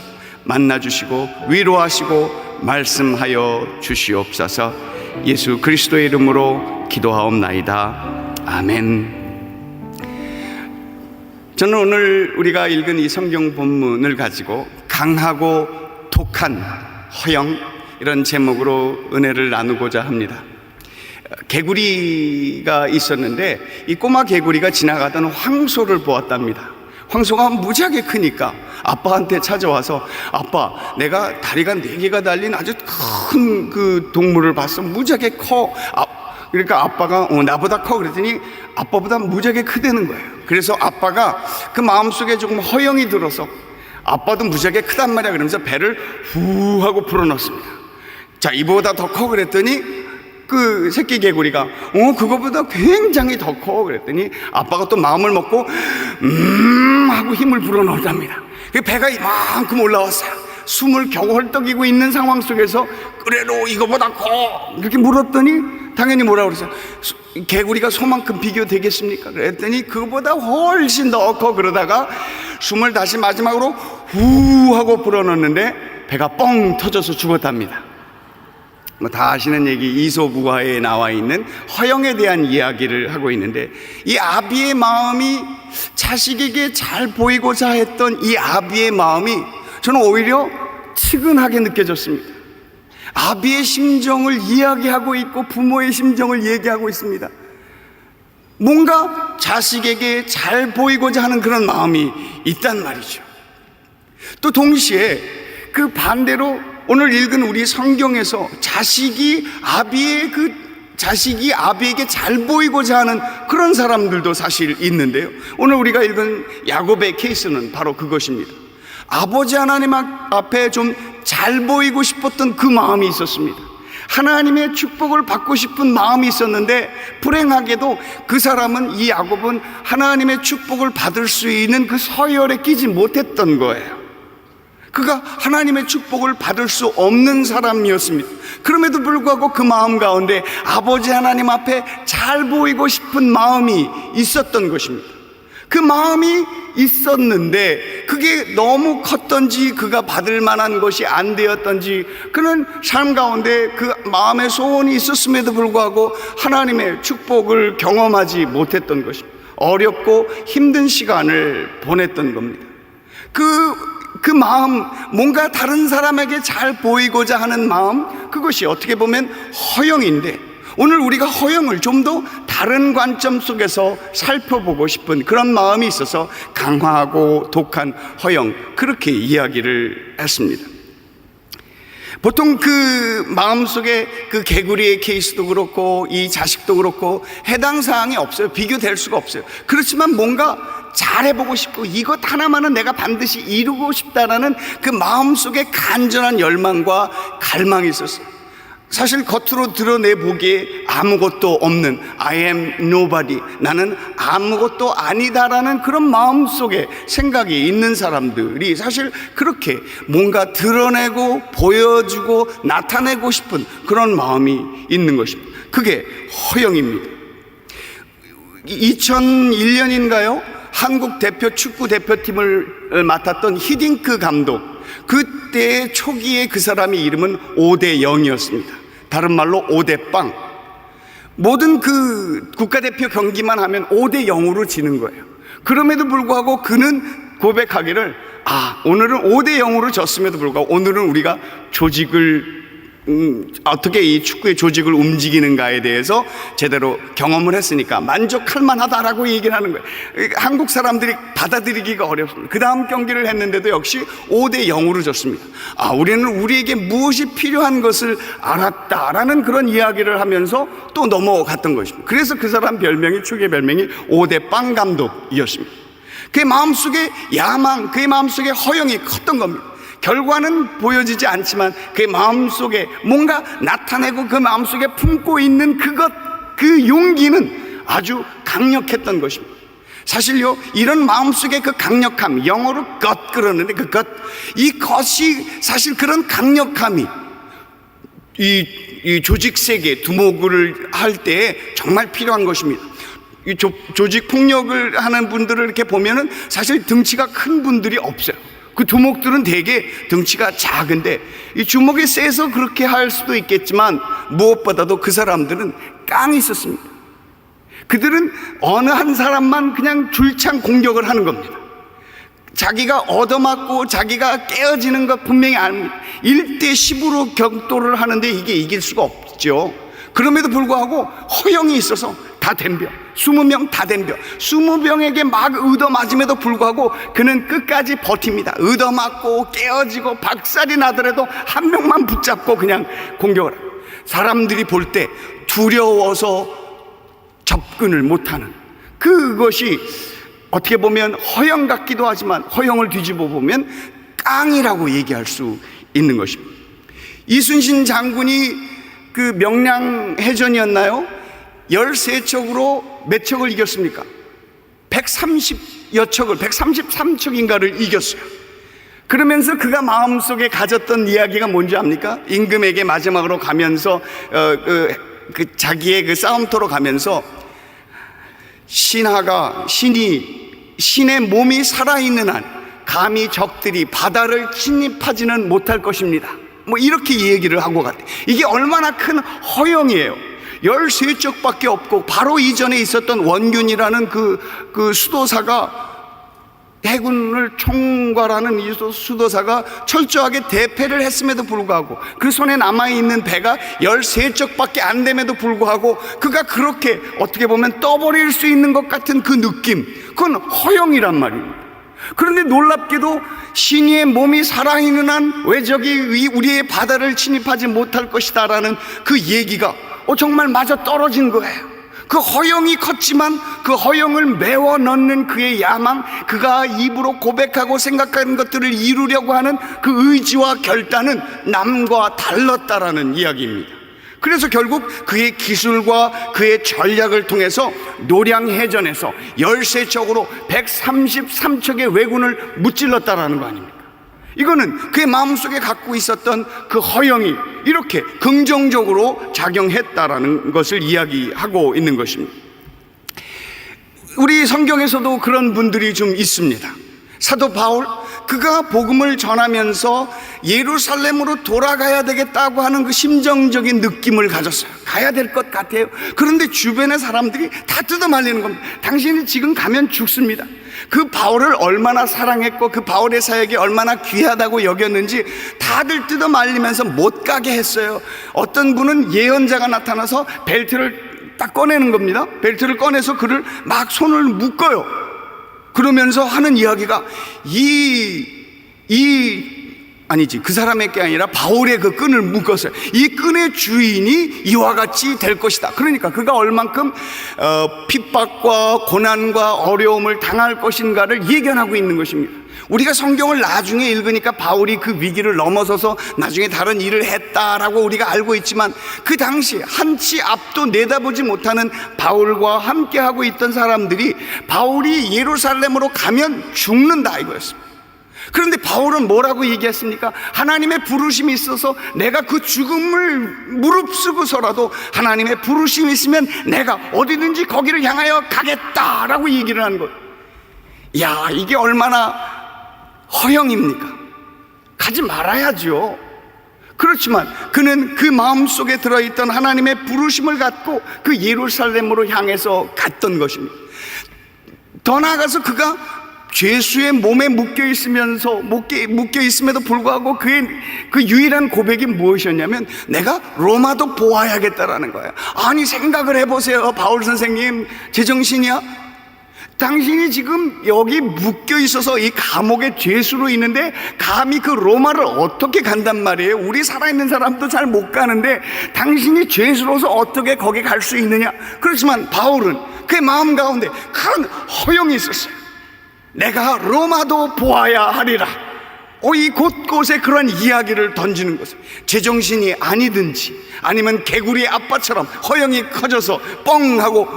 만나주시고 위로하시고 말씀하여 주시옵소서. 예수 그리스도의 이름으로 기도하옵나이다. 아멘. 저는 오늘 우리가 읽은 이 성경 본문을 가지고 강하고 독한 허영, 이런 제목으로 은혜를 나누고자 합니다. 개구리가 있었는데 이 꼬마 개구리가 지나가던 황소를 보았답니다. 황소가 무지하게 크니까 아빠한테 찾아와서, 아빠, 내가 다리가 4개가 달린 아주 큰 그 동물을 봤어. 무지하게 커. 그러니까 아빠가 나보다 커. 그랬더니 아빠보다 무지하게 크다는 거예요. 그래서 아빠가 그 마음속에 조금 허영이 들어서 아빠도 무지하게 크단 말이야 그러면서 배를 후 하고 불어넣습니다. 자, 이보다 더 커. 그랬더니 그 새끼 개구리가 그거보다 굉장히 더 커. 그랬더니 아빠가 또 마음을 먹고 하고 힘을 불어넣었답니다. 그 배가 이만큼 올라왔어요. 숨을 겨우 헐떡이고 있는 상황 속에서 그래도 이거보다 커 이렇게 물었더니 당연히 뭐라고 그러죠? 개구리가 소만큼 비교되겠습니까? 그랬더니 그거보다 훨씬 더 커. 그러다가 숨을 다시 마지막으로 후 하고 불어넣었는데 배가 뻥 터져서 죽었답니다. 뭐 다 아시는 얘기, 이솝우화에 나와 있는 허영에 대한 이야기를 하고 있는데, 이 아비의 마음이, 자식에게 잘 보이고자 했던 이 아비의 마음이 저는 오히려 측은하게 느껴졌습니다. 아비의 심정을 이야기하고 있고 부모의 심정을 얘기하고 있습니다. 뭔가 자식에게 잘 보이고자 하는 그런 마음이 있단 말이죠. 또 동시에 그 반대로 오늘 읽은 우리 성경에서 자식이 아비에게 잘 보이고자 하는 그런 사람들도 사실 있는데요. 오늘 우리가 읽은 야곱의 케이스는 바로 그것입니다. 아버지 하나님 앞에 좀 잘 보이고 싶었던 그 마음이 있었습니다. 하나님의 축복을 받고 싶은 마음이 있었는데, 불행하게도 그 사람은, 이 야곱은 하나님의 축복을 받을 수 있는 그 서열에 끼지 못했던 거예요. 그가 하나님의 축복을 받을 수 없는 사람이었습니다. 그럼에도 불구하고 그 마음 가운데 아버지 하나님 앞에 잘 보이고 싶은 마음이 있었던 것입니다. 그 마음이 있었는데 그게 너무 컸던지 그가 받을 만한 것이 안 되었던지, 그는 삶 가운데 그 마음의 소원이 있었음에도 불구하고 하나님의 축복을 경험하지 못했던 것입니다. 어렵고 힘든 시간을 보냈던 겁니다. 그 마음, 뭔가 다른 사람에게 잘 보이고자 하는 마음, 그것이 어떻게 보면 허영인데, 오늘 우리가 허영을 좀 더 다른 관점 속에서 살펴보고 싶은 그런 마음이 있어서 강화하고 독한 허영, 그렇게 이야기를 했습니다. 보통 그 마음속에 그 개구리의 케이스도 그렇고 이 자식도 그렇고 해당 사항이 없어요. 비교될 수가 없어요. 그렇지만 뭔가 잘해보고 싶고 이것 하나만은 내가 반드시 이루고 싶다라는 그 마음속에 간절한 열망과 갈망이 있었어요. 사실 겉으로 드러내보기에 아무것도 없는 I am nobody, 나는 아무것도 아니다라는 그런 마음속에 생각이 있는 사람들이 사실 그렇게 뭔가 드러내고 보여주고 나타내고 싶은 그런 마음이 있는 것입니다. 그게 허영입니다. 2001년인가요? 한국 대표 축구 대표팀을 맡았던 히딩크 감독, 그때 초기에 그 사람의 이름은 5대 0이었습니다. 다른 말로 5대 빵. 모든 그 국가대표 경기만 하면 5대 0으로 지는 거예요. 그럼에도 불구하고 그는 고백하기를, 오늘은 5대 0으로 졌음에도 불구하고 오늘은 우리가 조직을 어떻게 이 축구의 조직을 움직이는가에 대해서 제대로 경험을 했으니까 만족할 만하다라고 얘기를 하는 거예요. 한국 사람들이 받아들이기가 어렵습니다. 그 다음 경기를 했는데도 역시 5대 0으로 졌습니다. 우리는 우리에게 무엇이 필요한 것을 알았다라는 그런 이야기를 하면서 또 넘어갔던 것입니다. 그래서 그 사람 별명이, 축의 별명이 5대 빵 감독이었습니다. 그의 마음속에 야망, 그의 마음속에 허영이 컸던 겁니다. 결과는 보여지지 않지만 그의 마음속에 뭔가 나타내고 그 마음속에 품고 있는 그 용기는 아주 강력했던 것입니다. 사실요, 이런 마음속에 그 강력함, 영어로 것 그러는데 이 것이 사실 그런 강력함이 이 조직 세계, 두목을 할 때 정말 필요한 것입니다. 이 조직 폭력을 하는 분들을 이렇게 보면은 사실 등치가 큰 분들이 없어요. 그 두목들은 대개 등치가 작은데 이 주먹이 세서 그렇게 할 수도 있겠지만 무엇보다도 그 사람들은 깡이 있었습니다. 그들은 어느 한 사람만 그냥 줄창 공격을 하는 겁니다. 자기가 얻어맞고 자기가 깨어지는 것 분명히 압니다. 1대 10으로 격돌을 하는데 이게 이길 수가 없죠. 그럼에도 불구하고 허영이 있어서 다 덤벼, 20명 다 덤벼, 20명에게 막 얻어맞음에도 불구하고 그는 끝까지 버팁니다. 얻어맞고 깨어지고 박살이 나더라도 한 명만 붙잡고 그냥 공격을 해요. 사람들이 볼 때 두려워서 접근을 못하는 그것이 어떻게 보면 허영 같기도 하지만 허영을 뒤집어 보면 깡이라고 얘기할 수 있는 것입니다. 이순신 장군이 그 명량해전이었나요? 13척으로 몇 척을 이겼습니까? 130여 척을, 133척인가를 이겼어요. 그러면서 그가 마음속에 가졌던 이야기가 뭔지 압니까? 임금에게 마지막으로 가면서 자기의 그 싸움터로 가면서 신의 몸이 살아있는 한 감히 적들이 바다를 침입하지는 못할 것입니다. 뭐 이렇게 얘기를 하고 갔대. 이게 얼마나 큰 허영이에요. 13척밖에 없고 바로 이전에 있었던 원균이라는 그 수도사가, 해군을 총괄하는 이 수도사가 철저하게 대패를 했음에도 불구하고 그 손에 남아있는 배가 13척밖에 안 됨에도 불구하고 그가 그렇게 어떻게 보면 떠버릴 수 있는 것 같은 그 느낌, 그건 허영이란 말입니다. 그런데 놀랍게도 신의 몸이 살아있는 한 외적이 우리의 바다를 침입하지 못할 것이다 라는 그 얘기가 정말 맞아 떨어진 거예요. 그 허영이 컸지만 그 허영을 메워 넣는 그의 야망, 그가 입으로 고백하고 생각하는 것들을 이루려고 하는 그 의지와 결단은 남과 달랐다라는 이야기입니다. 그래서 결국 그의 기술과 그의 전략을 통해서 노량해전에서 13척으로 133척의 왜군을 무찔렀다라는 거 아닙니까? 이거는 그의 마음속에 갖고 있었던 그 허영이 이렇게 긍정적으로 작용했다라는 것을 이야기하고 있는 것입니다. 우리 성경에서도 그런 분들이 좀 있습니다. 사도 바울, 그가 복음을 전하면서 예루살렘으로 돌아가야 되겠다고 하는 그 심정적인 느낌을 가졌어요. 가야 될 것 같아요. 그런데 주변의 사람들이 다 뜯어말리는 겁니다. 당신이 지금 가면 죽습니다. 그 바울을 얼마나 사랑했고 그 바울의 사역이 얼마나 귀하다고 여겼는지 다들 뜯어말리면서 못 가게 했어요. 어떤 분은 예언자가 나타나서 벨트를 딱 꺼내는 겁니다. 벨트를 꺼내서 그를 막 손을 묶어요. 그러면서 하는 이야기가 그 사람의 게 아니라 바울의 그 끈을 묶었어요. 이 끈의 주인이 이와 같이 될 것이다. 그러니까 그가 얼만큼 핍박과 고난과 어려움을 당할 것인가를 예견하고 있는 것입니다. 우리가 성경을 나중에 읽으니까 바울이 그 위기를 넘어서서 나중에 다른 일을 했다라고 우리가 알고 있지만, 그 당시 한치 앞도 내다보지 못하는 바울과 함께하고 있던 사람들이 바울이 예루살렘으로 가면 죽는다 이거였습니다. 그런데 바울은 뭐라고 얘기했습니까? 하나님의 부르심이 있어서 내가 그 죽음을 무릅쓰고서라도 하나님의 부르심이 있으면 내가 어디든지 거기를 향하여 가겠다라고 얘기를 하는 거예요. 야, 이게 얼마나 허영입니까? 가지 말아야죠. 그렇지만 그는 그 마음속에 들어있던 하나님의 부르심을 갖고 그 예루살렘으로 향해서 갔던 것입니다. 더 나아가서 그가 죄수의 몸에 묶여 있음에도 불구하고 그의 그 유일한 고백이 무엇이었냐면 내가 로마도 보아야겠다라는 거예요. 아니, 생각을 해보세요. 바울 선생님, 제정신이야? 당신이 지금 여기 묶여 있어서 이 감옥의 죄수로 있는데 감히 그 로마를 어떻게 간단 말이에요? 우리 살아있는 사람도 잘 못 가는데 당신이 죄수로서 어떻게 거기 갈 수 있느냐? 그렇지만 바울은 그의 마음 가운데 큰 허영이 있었어요. 내가 로마도 보아야 하리라. 이 곳곳에 그런 이야기를 던지는 것은 제정신이 아니든지 아니면 개구리 아빠처럼 허영이 커져서 뻥 하고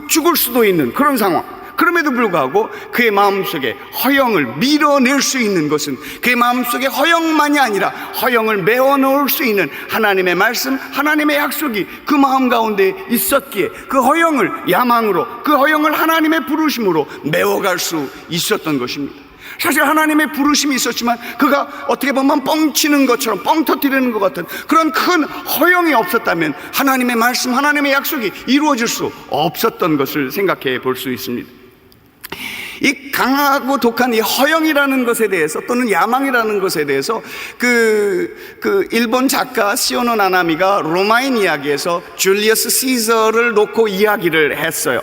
죽을 수도 있는 그런 상황. 그럼에도 불구하고 그의 마음속에 허영을 밀어낼 수 있는 것은 그의 마음속에 허영만이 아니라 허영을 메워놓을 수 있는 하나님의 말씀, 하나님의 약속이 그 마음 가운데 있었기에 그 허영을 야망으로, 그 허영을 하나님의 부르심으로 메워갈 수 있었던 것입니다. 사실 하나님의 부르심이 있었지만 그가 어떻게 보면 뻥치는 것처럼 뻥 터뜨리는 것 같은 그런 큰 허영이 없었다면 하나님의 말씀, 하나님의 약속이 이루어질 수 없었던 것을 생각해 볼 수 있습니다. 이 강하고 독한 이 허영이라는 것에 대해서 또는 야망이라는 것에 대해서 그 일본 작가 시오노 나나미가 로마인 이야기에서 줄리어스 시저를 놓고 이야기를 했어요.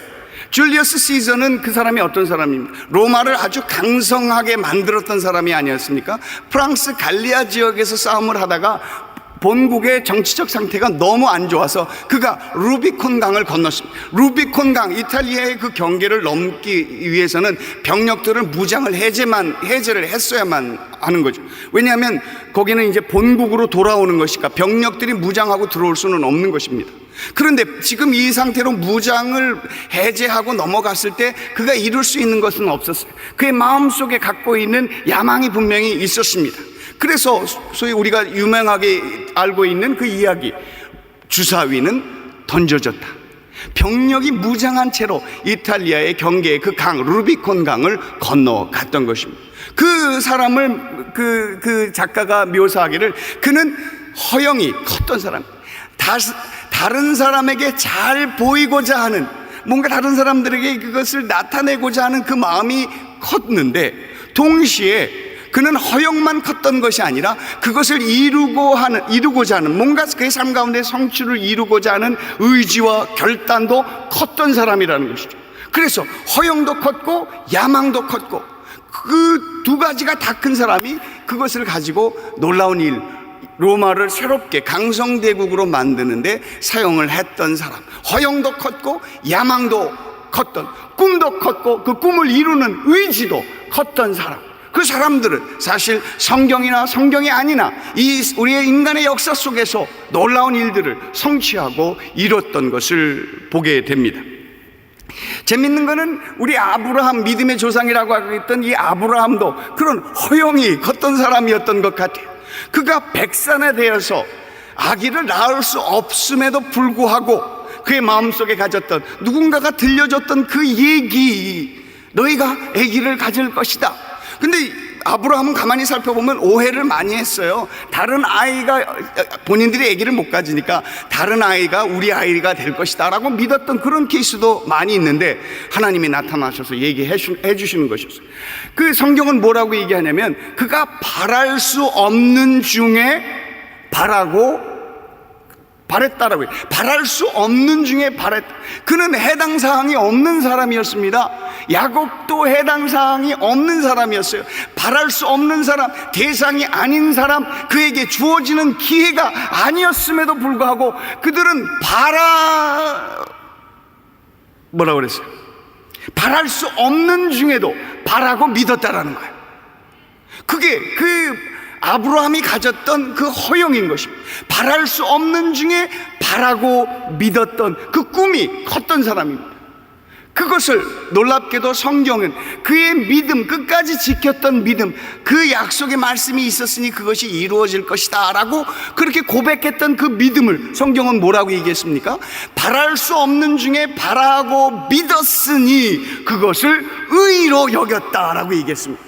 줄리어스 시저는 그 사람이 어떤 사람입니까? 로마를 아주 강성하게 만들었던 사람이 아니었습니까? 프랑스 갈리아 지역에서 싸움을 하다가 본국의 정치적 상태가 너무 안 좋아서 그가 루비콘 강을 건넜습니다. 루비콘 강, 이탈리아의 그 경계를 넘기 위해서는 병력들을 무장을 해제를 했어야만 하는 거죠. 왜냐하면 거기는 이제 본국으로 돌아오는 것이니까 병력들이 무장하고 들어올 수는 없는 것입니다. 그런데 지금 이 상태로 무장을 해제하고 넘어갔을 때 그가 이룰 수 있는 것은 없었어요. 그의 마음속에 갖고 있는 야망이 분명히 있었습니다. 그래서 소위 우리가 유명하게 알고 있는 그 이야기, 주사위는 던져졌다. 병력이 무장한 채로 이탈리아의 경계의 그 강, 루비콘 강을 건너갔던 것입니다. 그 사람을 그 작가가 묘사하기를 그는 허영이 컸던 사람, 다른 사람에게 잘 보이고자 하는, 뭔가 다른 사람들에게 그것을 나타내고자 하는 그 마음이 컸는데, 동시에 그는 허영만 컸던 것이 아니라 그것을 이루고자 하는, 뭔가 그의 삶 가운데 성취를 이루고자 하는 의지와 결단도 컸던 사람이라는 것이죠. 그래서 허영도 컸고 야망도 컸고, 그 두 가지가 다 큰 사람이 그것을 가지고 놀라운 일, 로마를 새롭게 강성대국으로 만드는데 사용을 했던 사람. 허영도 컸고 야망도 컸던, 꿈도 컸고 그 꿈을 이루는 의지도 컸던 사람. 그 사람들은 사실 성경이나 성경이 아니나 우리의 인간의 역사 속에서 놀라운 일들을 성취하고 이뤘던 것을 보게 됩니다. 재밌는 거는 우리 아브라함, 믿음의 조상이라고 하고 있던 이 아브라함도 그런 허영이 컸던 사람이었던 것 같아요. 그가 백산에 대해서 아기를 낳을 수 없음에도 불구하고 그의 마음속에 가졌던, 누군가가 들려줬던 그 얘기, 너희가 아기를 가질 것이다. 근데 아브라함은 가만히 살펴보면 오해를 많이 했어요. 다른 아이가, 본인들이 아기를 못 가지니까 다른 아이가 우리 아이가 될 것이다 라고 믿었던 그런 케이스도 많이 있는데, 하나님이 나타나셔서 얘기해 주시는 것이었어요. 그 성경은 뭐라고 얘기하냐면, 그가 바랄 수 없는 중에 바랬다라고 해요. 바랄 수 없는 중에 바랬다. 그는 해당 사항이 없는 사람이었습니다. 야곱도 해당 사항이 없는 사람이었어요. 바랄 수 없는 사람, 대상이 아닌 사람, 그에게 주어지는 기회가 아니었음에도 불구하고 그들은 뭐라고 그랬어요? 바랄 수 없는 중에도 바라고 믿었다라는 거예요. 그게 아브라함이 가졌던 그 허영인 것입니다. 바랄 수 없는 중에 바라고 믿었던 그 꿈이 컸던 사람입니다. 그것을 놀랍게도 성경은 그의 믿음, 끝까지 지켰던 믿음, 그 약속의 말씀이 있었으니 그것이 이루어질 것이다 라고 그렇게 고백했던 그 믿음을 성경은 뭐라고 얘기했습니까? 바랄 수 없는 중에 바라고 믿었으니 그것을 의로 여겼다라고 얘기했습니다.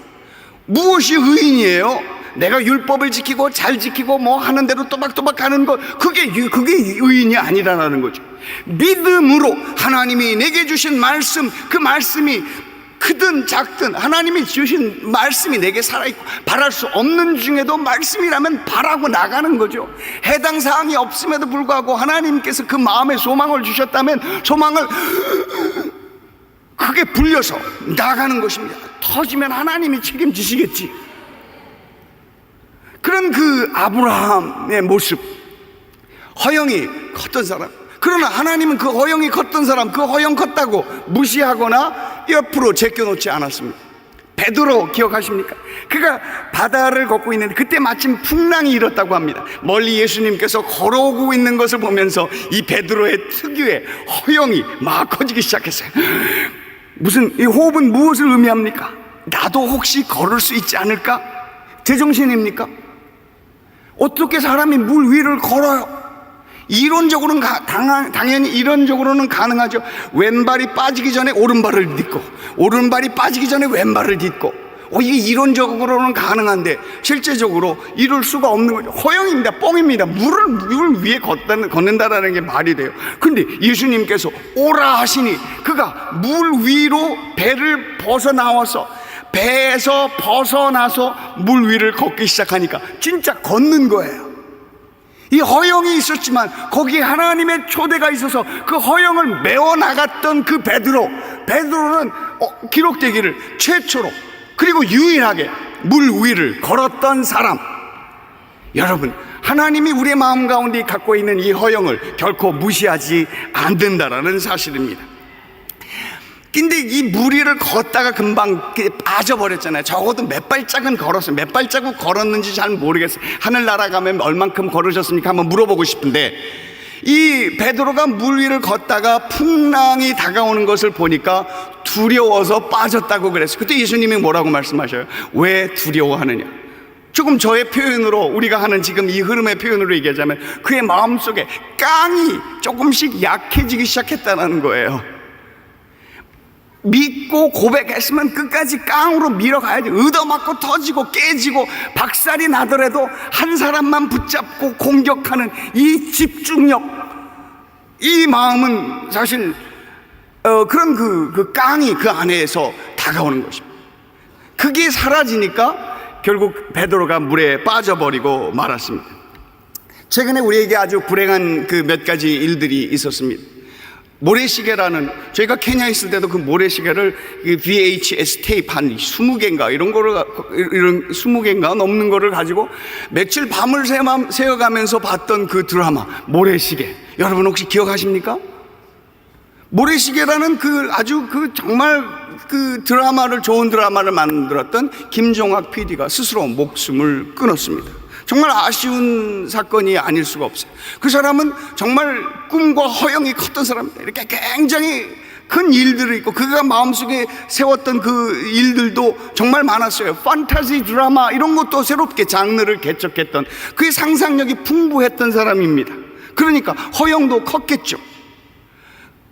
무엇이 의인이에요? 내가 율법을 지키고 잘 지키고 뭐 하는 대로 또박또박 하는 것, 그게 의인이 아니라는 거죠. 믿음으로 하나님이 내게 주신 말씀, 그 말씀이 크든 작든 하나님이 주신 말씀이 내게 살아있고, 바랄 수 없는 중에도 말씀이라면 바라고 나가는 거죠. 해당 사항이 없음에도 불구하고 하나님께서 그 마음에 소망을 주셨다면 소망을 크게 불려서 나가는 것입니다. 터지면 하나님이 책임지시겠지. 그런 그 아브라함의 모습, 허영이 컸던 사람. 그러나 하나님은 그 허영이 컸던 사람, 그 허영 컸다고 무시하거나 옆으로 제껴놓지 않았습니다. 베드로 기억하십니까? 그가 바다를 걷고 있는데 그때 마침 풍랑이 일었다고 합니다. 멀리 예수님께서 걸어오고 있는 것을 보면서 이 베드로의 특유의 허영이 막 커지기 시작했어요. 이 호흡은 무엇을 의미합니까? 나도 혹시 걸을 수 있지 않을까? 제정신입니까? 어떻게 사람이 물 위를 걸어요? 이론적으로는 당연히 이론적으로는 가능하죠. 왼발이 빠지기 전에 오른발을 딛고, 오른발이 빠지기 전에 왼발을 딛고, 이게 이론적으로는 가능한데 실제적으로 이룰 수가 없는 거죠. 허영입니다. 뻥입니다. 물 위에 걷는다라는 게 말이 돼요. 근데 예수님께서 오라 하시니 그가 물 위로 배를 배에서 벗어나서 물 위를 걷기 시작하니까 진짜 걷는 거예요. 이 허영이 있었지만 거기에 하나님의 초대가 있어서 그 허영을 메워나갔던 그 베드로는 기록되기를 최초로 그리고 유일하게 물 위를 걸었던 사람. 여러분, 하나님이 우리의 마음 가운데 갖고 있는 이 허영을 결코 무시하지 않는다라는 사실입니다. 근데 이 물 위를 걷다가 금방 빠져버렸잖아요. 적어도 몇 발짝은 걸었어요. 몇 발자국 걸었는지 잘 모르겠어요. 하늘 날아가면 얼만큼 걸으셨습니까? 한번 물어보고 싶은데, 이 베드로가 물 위를 걷다가 풍랑이 다가오는 것을 보니까 두려워서 빠졌다고 그랬어요. 그때 예수님이 뭐라고 말씀하셔요? 왜 두려워하느냐? 조금 저의 표현으로, 우리가 하는 지금 이 흐름의 표현으로 얘기하자면 그의 마음속에 깡이 조금씩 약해지기 시작했다는 거예요. 믿고 고백했으면 끝까지 깡으로 밀어가야지. 얻어맞고 터지고 깨지고 박살이 나더라도 한 사람만 붙잡고 공격하는 이 집중력, 이 마음은 사실 그런 그 깡이 그 안에서 다가오는 것입니다. 그게 사라지니까 결국 베드로가 물에 빠져버리고 말았습니다. 최근에 우리에게 아주 불행한 그 몇 가지 일들이 있었습니다. 모래시계라는, 저희가 케냐 있을 때도 그 모래시계를 VHS 테이프 한 20개인가 이런 20개인가 넘는 거를 가지고 며칠 밤을 새어가면서 봤던 그 드라마 모래시계, 여러분 혹시 기억하십니까? 모래시계라는 그 아주 그 정말 그 드라마를, 좋은 드라마를 만들었던 김종학 PD가 스스로 목숨을 끊었습니다. 정말 아쉬운 사건이 아닐 수가 없어요. 그 사람은 정말 꿈과 허영이 컸던 사람입니다. 이렇게 굉장히 큰 일들이 있고 그가 마음속에 세웠던 그 일들도 정말 많았어요. 판타지 드라마 이런 것도 새롭게 장르를 개척했던, 그의 상상력이 풍부했던 사람입니다. 그러니까 허영도 컸겠죠.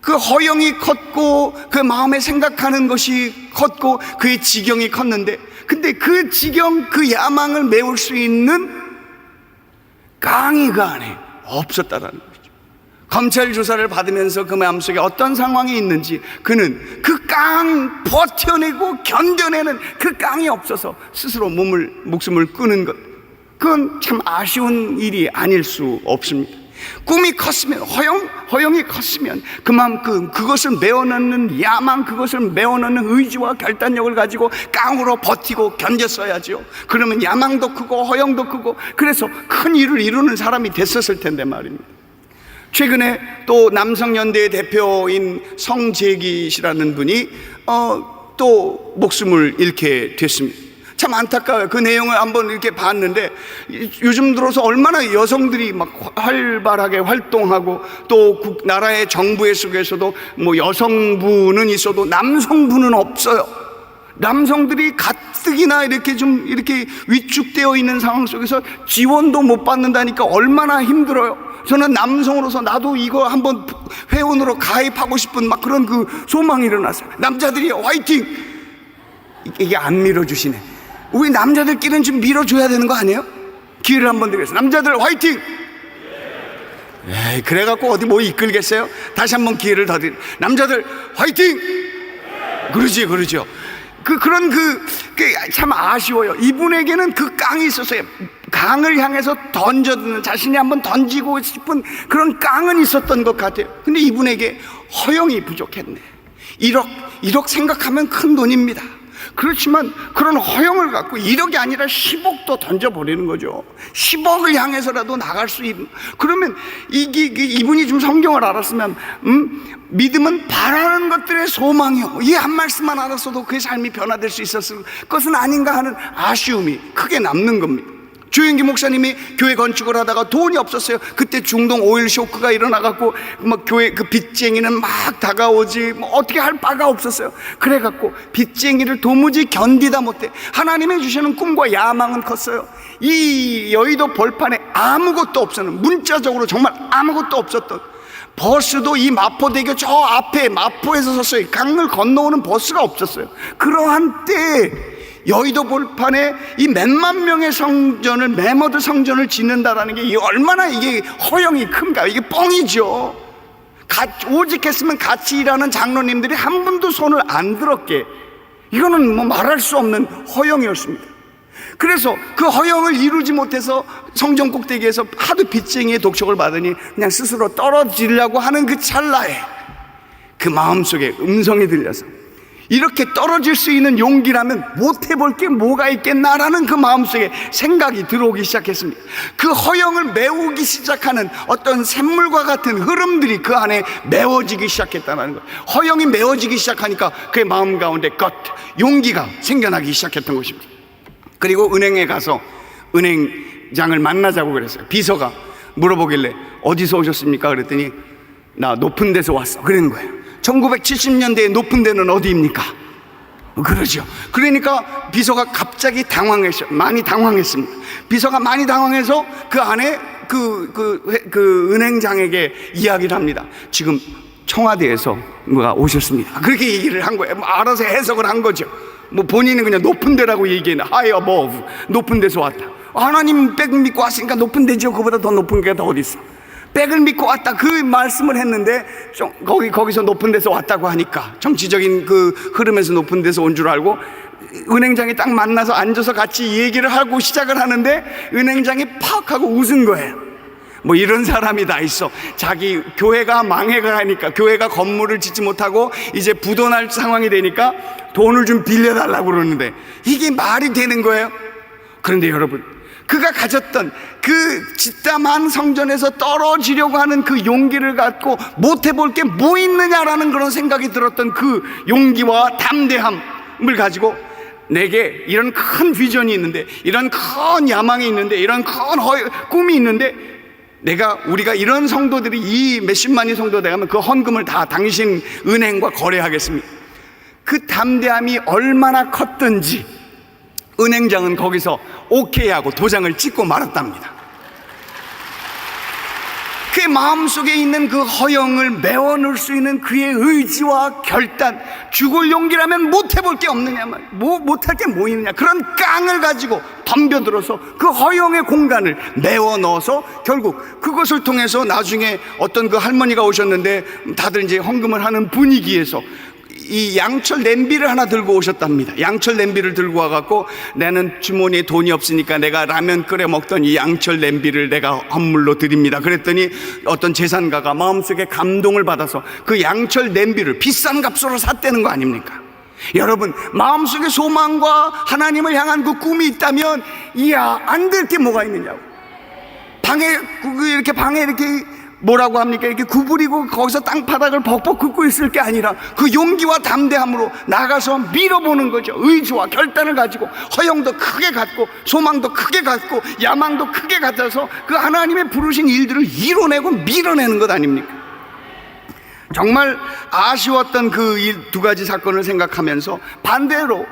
그 허영이 컸고 그 마음에 생각하는 것이 컸고 그의 지경이 컸는데, 근데 그 지경, 그 야망을 메울 수 있는 깡이 그 안에 없었다라는 거죠. 검찰 조사를 받으면서 그 마음속에 어떤 상황이 있는지 그는 그 깡 버텨내고 견뎌내는 그 깡이 없어서 스스로 목숨을 끊은 것, 그건 참 아쉬운 일이 아닐 수 없습니다. 꿈이 컸으면, 허영이 컸으면 그만큼 그것을 메워넣는 야망, 그것을 메워넣는 의지와 결단력을 가지고 깡으로 버티고 견뎠어야죠. 그러면 야망도 크고 허영도 크고 그래서 큰 일을 이루는 사람이 됐었을 텐데 말입니다. 최근에 또 남성연대의 대표인 성재기 씨라는 분이 또 목숨을 잃게 됐습니다. 참 안타까워요. 그 내용을 한번 이렇게 봤는데 요즘 들어서 얼마나 여성들이 막 활발하게 활동하고 또 나라의 정부의 속에서도 뭐 여성부는 있어도 남성부는 없어요. 남성들이 가뜩이나 이렇게 좀 이렇게 위축되어 있는 상황 속에서 지원도 못 받는다니까 얼마나 힘들어요. 저는 남성으로서 나도 이거 한번 회원으로 가입하고 싶은 막 그런 그 소망이 일어났어요. 남자들이 화이팅! 이게 안 밀어주시네. 우리 남자들끼리는 좀 밀어줘야 되는 거 아니에요? 기회를 한번 드리겠습니다. 남자들 화이팅! 에이, 그래갖고 어디 뭐 이끌겠어요? 다시 한번 기회를 더 드립니다. 남자들 화이팅! 그러죠. 그런 참 아쉬워요. 이분에게는 그 깡이 있었어요. 강을 향해서 던져드는, 자신이 한번 던지고 싶은 그런 깡은 있었던 것 같아요. 근데 이분에게 허영이 부족했네. 1억 생각하면 큰 돈입니다. 그렇지만 그런 허영을 갖고 1억이 아니라 10억도 던져버리는 거죠. 10억을 향해서라도 나갈 수 있는. 그러면 이분이 좀 성경을 알았으면 믿음은 바라는 것들의 소망이요, 이 한 말씀만 알았어도 그의 삶이 변화될 수 있었을 것은 아닌가 하는 아쉬움이 크게 남는 겁니다. 조영기 목사님이 교회 건축을 하다가 돈이 없었어요. 그때 중동 오일 쇼크가 일어나갖고 막 교회 그 빚쟁이는 막 다가오지 뭐 어떻게 할 바가 없었어요. 그래갖고 빚쟁이를 도무지 견디다 못해 하나님이 주시는 꿈과 야망은 컸어요. 이 여의도 벌판에 아무것도 없었는, 문자적으로 정말 아무것도 없었던, 버스도 이 마포대교 저 앞에 마포에서 섰어요. 강을 건너오는 버스가 없었어요. 그러한 때에 여의도 벌판에 이 몇만 명의 성전을, 메머드 성전을 짓는다라는 게 얼마나 이게 허영이 큰가. 이게 뻥이죠. 오직 했으면 같이 일하는 장로님들이 한 분도 손을 안 들었게, 이거는 뭐 말할 수 없는 허영이었습니다. 그래서 그 허영을 이루지 못해서 성전 꼭대기에서 하도 빚쟁이의 독촉을 받으니 그냥 스스로 떨어지려고 하는 그 찰나에 그 마음속에 음성이 들려서 이렇게 떨어질 수 있는 용기라면 못 해볼 게 뭐가 있겠나라는 그 마음속에 생각이 들어오기 시작했습니다. 그 허영을 메우기 시작하는 어떤 샘물과 같은 흐름들이 그 안에 메워지기 시작했다는 거예요. 허영이 메워지기 시작하니까 그의 마음 가운데 용기가 생겨나기 시작했던 것입니다. 그리고 은행에 가서 은행장을 만나자고 그랬어요. 비서가 물어보길래 어디서 오셨습니까? 그랬더니 나 높은 데서 왔어 그러는 거예요. 1970년대에 높은 데는 어디입니까? 그러죠. 그러니까 비서가 갑자기 많이 당황했습니다. 비서가 많이 당황해서 그 안에 그 은행장에게 이야기를 합니다. 지금 청와대에서 뭐가 오셨습니다. 그렇게 얘기를 한 거예요. 뭐 알아서 해석을 한 거죠. 뭐 본인은 그냥 높은 데라고 얘기했나, high above, 높은 데서 왔다. 하나님 백을 믿고 왔으니까 높은 데죠. 그보다 더 높은 게 더 어디 있어. 백을 믿고 왔다, 그 말씀을 했는데 거기서 높은 데서 왔다고 하니까 정치적인 그 흐름에서 높은 데서 온 줄 알고 은행장이 딱 만나서 앉아서 같이 얘기를 하고 시작을 하는데 은행장이 팍 하고 웃은 거예요. 뭐 이런 사람이 다 있어. 자기 교회가 망해가니까, 교회가 건물을 짓지 못하고 이제 부도날 상황이 되니까 돈을 좀 빌려달라고 그러는데 이게 말이 되는 거예요? 그런데 여러분, 그가 가졌던 그 짓담한 성전에서 떨어지려고 하는 그 용기를 갖고 못 해볼 게 뭐 있느냐라는 그런 생각이 들었던 그 용기와 담대함을 가지고 내게 이런 큰 비전이 있는데, 이런 큰 야망이 있는데, 이런 큰 꿈이 있는데, 우리가 이런 성도들이 이 몇십만이 성도 되면 그 헌금을 다 당신 은행과 거래하겠습니다. 그 담대함이 얼마나 컸던지 은행장은 거기서 오케이하고 도장을 찍고 말았답니다. 그의 마음속에 있는 그 허영을 메워놓을 수 있는 그의 의지와 결단, 죽을 용기라면 못해볼 게 없느냐, 못할 게 뭐 있느냐, 그런 깡을 가지고 덤벼들어서 그 허영의 공간을 메워 넣어서 결국 그것을 통해서 나중에 어떤 그 할머니가 오셨는데 다들 이제 헌금을 하는 분위기에서 이 양철 냄비를 하나 들고 오셨답니다. 양철 냄비를 들고 와갖고, 나는 주머니에 돈이 없으니까 내가 라면 끓여 먹던 이 양철 냄비를 내가 헌물로 드립니다. 그랬더니 어떤 재산가가 마음속에 감동을 받아서 그 양철 냄비를 비싼 값으로 샀다는 거 아닙니까? 여러분, 마음속에 소망과 하나님을 향한 그 꿈이 있다면, 이야, 안 될 게 뭐가 있느냐고. 방에 이렇게 뭐라고 합니까? 이렇게 구부리고 거기서 땅바닥을 벅벅 긁고 있을 게 아니라 그 용기와 담대함으로 나가서 밀어보는 거죠. 의지와 결단을 가지고 허영도 크게 갖고 소망도 크게 갖고 야망도 크게 가져서 그 하나님의 부르신 일들을 이뤄내고 밀어내는 것 아닙니까? 정말 아쉬웠던 그 두 가지 사건을 생각하면서 반대로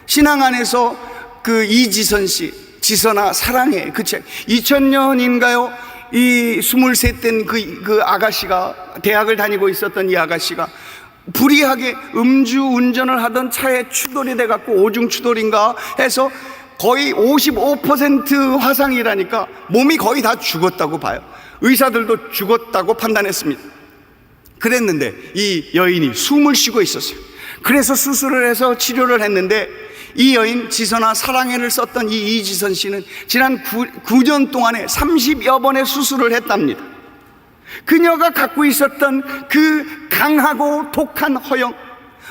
신앙 안에서 그 이지선 씨, 지선아 사랑해, 그 책 2000년인가요? 이 23된 그 아가씨가, 대학을 다니고 있었던 이 아가씨가 불의하게 음주 운전을 하던 차에 추돌이 돼갖고, 오중 추돌인가 해서 거의 55% 화상이라니까 몸이 거의 다 죽었다고 봐요. 의사들도 죽었다고 판단했습니다. 그랬는데 이 여인이 숨을 쉬고 있었어요. 그래서 수술을 해서 치료를 했는데, 이 여인 지선아 사랑해를 썼던 이 이지선 씨는 지난 9년 동안에 30여 번의 수술을 했답니다. 그녀가 갖고 있었던 그 강하고 독한 허영,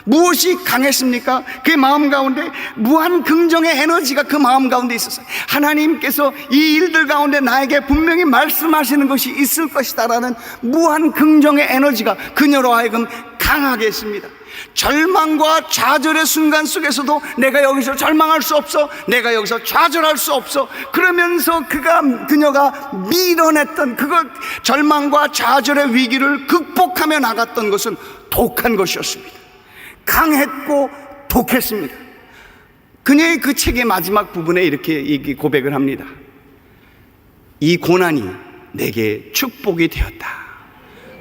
무엇이 강했습니까? 그 마음 가운데 무한 긍정의 에너지가 그 마음 가운데 있었어요. 하나님께서 이 일들 가운데 나에게 분명히 말씀하시는 것이 있을 것이다라는 무한 긍정의 에너지가 그녀로 하여금 강하게 했습니다. 절망과 좌절의 순간 속에서도 내가 여기서 절망할 수 없어, 내가 여기서 좌절할 수 없어, 그러면서 그녀가 밀어냈던 그것, 절망과 좌절의 위기를 극복하며 나갔던 것은 독한 것이었습니다. 강했고 독했습니다. 그녀의 그 책의 마지막 부분에 이렇게 고백을 합니다. 이 고난이 내게 축복이 되었다.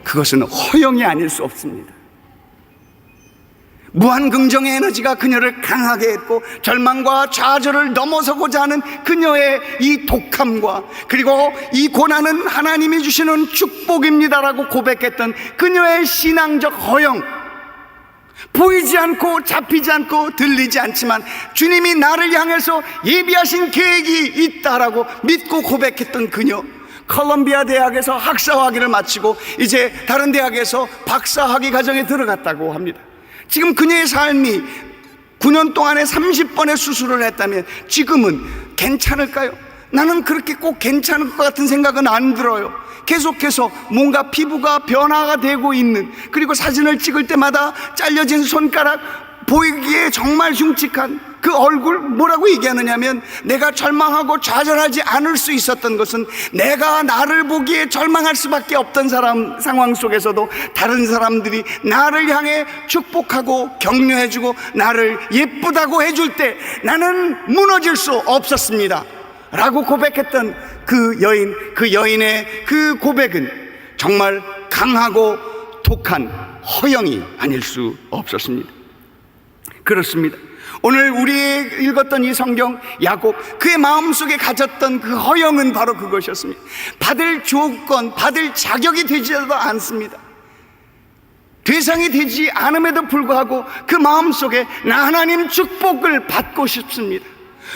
그것은 허영이 아닐 수 없습니다. 무한 긍정의 에너지가 그녀를 강하게 했고, 절망과 좌절을 넘어서고자 하는 그녀의 이 독함과, 그리고 이 고난은 하나님이 주시는 축복입니다라고 고백했던 그녀의 신앙적 허영, 보이지 않고 잡히지 않고 들리지 않지만 주님이 나를 향해서 예비하신 계획이 있다라고 믿고 고백했던 그녀, 컬럼비아 대학에서 학사학위를 마치고 이제 다른 대학에서 박사학위 과정에 들어갔다고 합니다. 지금 그녀의 삶이 9년 동안에 30번의 수술을 했다면 지금은 괜찮을까요? 나는 그렇게 꼭 괜찮을 것 같은 생각은 안 들어요. 계속해서 뭔가 피부가 변화가 되고 있는, 그리고 사진을 찍을 때마다 잘려진 손가락, 보이기에 정말 흉측한 그 얼굴 뭐라고 얘기하느냐면, 내가 절망하고 좌절하지 않을 수 있었던 것은 내가 나를 보기에 절망할 수밖에 없던 상황 속에서도 다른 사람들이 나를 향해 축복하고 격려해주고 나를 예쁘다고 해줄 때 나는 무너질 수 없었습니다 라고 고백했던 그 여인의 그 고백은 정말 강하고 독한 허영이 아닐 수 없었습니다. 그렇습니다. 오늘 우리 읽었던 이 성경, 야곱, 그의 마음속에 가졌던 그 허영은 바로 그것이었습니다. 받을 조건, 받을 자격이 되지도 않습니다. 대상이 되지 않음에도 불구하고 그 마음속에 나 하나님 축복을 받고 싶습니다.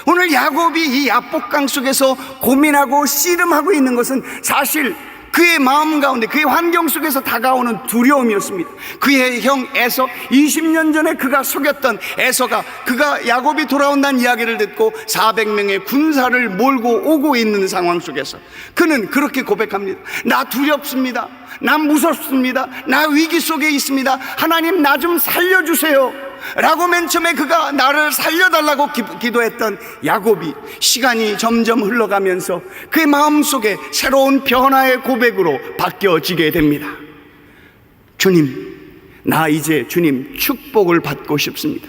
오늘 야곱이 이 야복강 속에서 고민하고 씨름하고 있는 것은 사실 그의 마음 가운데, 그의 환경 속에서 다가오는 두려움이었습니다. 그의 형 에서, 20년 전에 그가 속였던 에서가, 그가 야곱이 돌아온다는 이야기를 듣고 400명의 군사를 몰고 오고 있는 상황 속에서 그는 그렇게 고백합니다. 나 두렵습니다. 나 무섭습니다. 나 위기 속에 있습니다. 하나님 나 좀 살려주세요 라고 맨 처음에 그가 나를 살려달라고 기도했던 야곱이 시간이 점점 흘러가면서 그의 마음속에 새로운 변화의 고백으로 바뀌어지게 됩니다. 주님, 나 이제 주님 축복을 받고 싶습니다.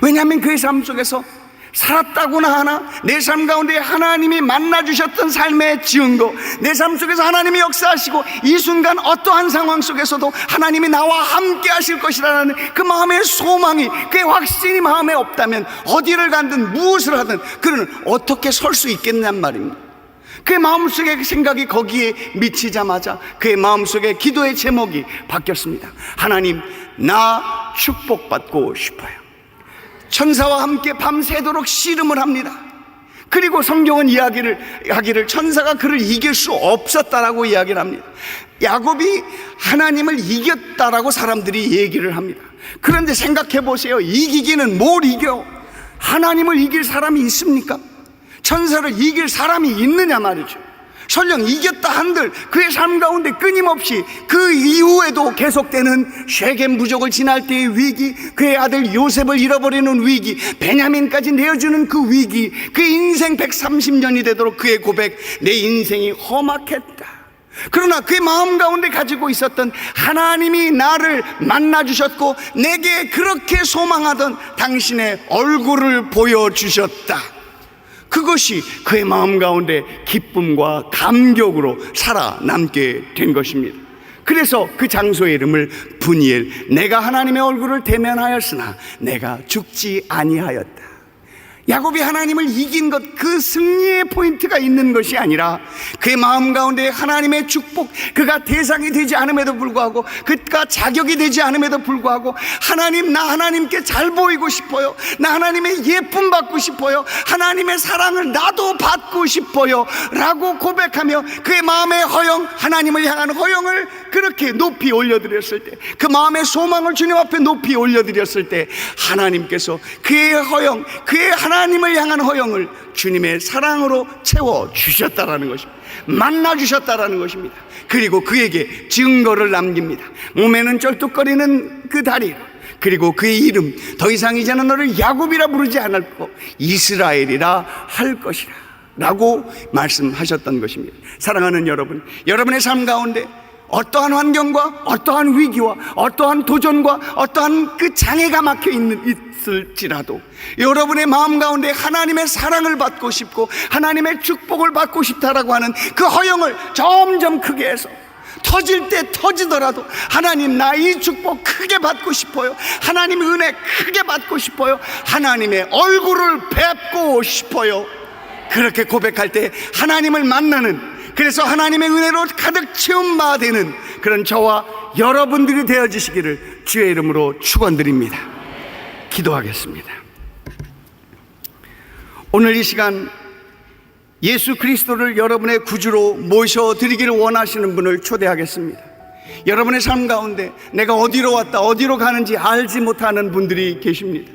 왜냐하면 그의 삶 속에서 살았다고나 하나, 내 삶 가운데 하나님이 만나주셨던 삶의 증거, 내 삶 속에서 하나님이 역사하시고 이 순간 어떠한 상황 속에서도 하나님이 나와 함께 하실 것이라는 그 마음의 소망이, 그의 확신이 마음에 없다면 어디를 가든 무엇을 하든 그는 어떻게 설 수 있겠냔 말입니다. 그의 마음속의 생각이 거기에 미치자마자 그의 마음속의 기도의 제목이 바뀌었습니다. 하나님, 나 축복받고 싶어요. 천사와 함께 밤새도록 씨름을 합니다. 그리고 성경은 이야기를 천사가 그를 이길 수 없었다라고 이야기를 합니다. 야곱이 하나님을 이겼다라고 사람들이 얘기를 합니다. 그런데 생각해 보세요. 이기기는 뭘 이겨? 하나님을 이길 사람이 있습니까? 천사를 이길 사람이 있느냐 말이죠. 설령 이겼다 한들 그의 삶 가운데 끊임없이 그 이후에도 계속되는 쉐겜 부족을 지날 때의 위기, 그의 아들 요셉을 잃어버리는 위기, 베냐민까지 내어주는 그 위기, 그의 인생 130년이 되도록 그의 고백, 내 인생이 험악했다. 그러나 그의 마음 가운데 가지고 있었던 하나님이 나를 만나주셨고 내게 그렇게 소망하던 당신의 얼굴을 보여주셨다. 그것이 그의 마음 가운데 기쁨과 감격으로 살아남게 된 것입니다. 그래서 그 장소의 이름을 분이엘, 내가 하나님의 얼굴을 대면하였으나 내가 죽지 아니하였다. 야곱이 하나님을 이긴 것, 그 승리의 포인트가 있는 것이 아니라 그의 마음 가운데 하나님의 축복, 그가 대상이 되지 않음에도 불구하고, 그가 자격이 되지 않음에도 불구하고 하나님, 나 하나님께 잘 보이고 싶어요. 나 하나님의 예쁨 받고 싶어요. 하나님의 사랑을 나도 받고 싶어요 라고 고백하며 그의 마음의 허영, 하나님을 향한 허영을 그렇게 높이 올려드렸을 때, 그 마음의 소망을 주님 앞에 높이 올려드렸을 때 하나님께서 그의 허영, 그의 하나님을 향한 허영을 주님의 사랑으로 채워주셨다라는 것입니다. 만나주셨다라는 것입니다. 그리고 그에게 증거를 남깁니다. 몸에는 쩔뚝거리는 그 다리, 그리고 그의 이름, 더 이상 이제는 너를 야곱이라 부르지 않고 이스라엘이라 할 것이라 라고 말씀하셨던 것입니다. 사랑하는 여러분, 여러분의 삶 가운데 어떠한 환경과 어떠한 위기와 어떠한 도전과 어떠한 그 장애가 막혀 있을지라도 여러분의 마음 가운데 하나님의 사랑을 받고 싶고 하나님의 축복을 받고 싶다라고 하는 그 허영을 점점 크게 해서 터질 때 터지더라도 하나님, 나 이 축복 크게 받고 싶어요. 하나님의 은혜 크게 받고 싶어요. 하나님의 얼굴을 뵙고 싶어요. 그렇게 고백할 때 하나님을 만나는, 그래서 하나님의 은혜로 가득 채움바 되는 그런 저와 여러분들이 되어지시기를 주의 이름으로 축원드립니다. 기도하겠습니다. 오늘 이 시간 예수 그리스도를 여러분의 구주로 모셔드리기를 원하시는 분을 초대하겠습니다. 여러분의 삶 가운데 내가 어디로 왔다 어디로 가는지 알지 못하는 분들이 계십니다.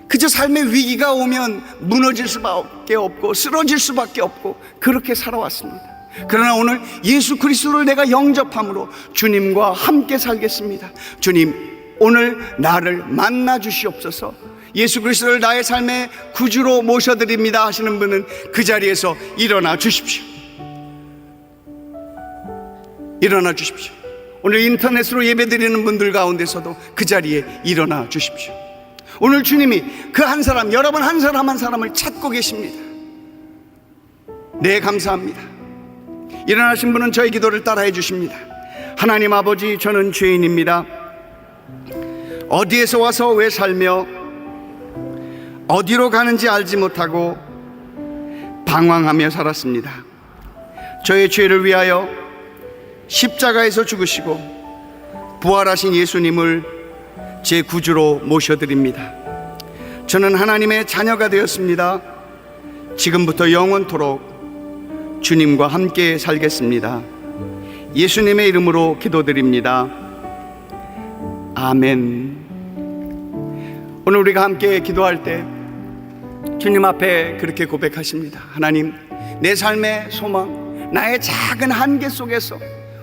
그저 삶의 위기가 오면 무너질 수밖에 없고 쓰러질 수밖에 없고 그렇게 살아왔습니다. 그러나 오늘 예수 그리스도를 내가 영접함으로 주님과 함께 살겠습니다. 주님, 오늘 나를 만나 주시옵소서. 예수 그리스도를 나의 삶의 구주로 모셔드립니다 하시는 분은 그 자리에서 일어나 주십시오. 일어나 주십시오. 오늘 인터넷으로 예배드리는 분들 가운데서도 그 자리에 일어나 주십시오. 오늘 주님이 그 한 사람, 여러분 한 사람 한 사람을 찾고 계십니다. 네, 감사합니다. 일어나신 분은 저희 기도를 따라해 주십니다. 하나님 아버지, 저는 죄인입니다. 어디에서 와서 왜 살며 어디로 가는지 알지 못하고 방황하며 살았습니다. 저의 죄를 위하여 십자가에서 죽으시고 부활하신 예수님을 제 구주로 모셔드립니다. 저는 하나님의 자녀가 되었습니다. 지금부터 영원토록 주님과 함께 살겠습니다. 예수님의 이름으로 기도드립니다. 아멘. 오늘 우리가 함께 기도할 때 주님 앞에 그렇게 고백하십니다. 하나님, 내 삶의 소망, 나의 작은 한계 속에서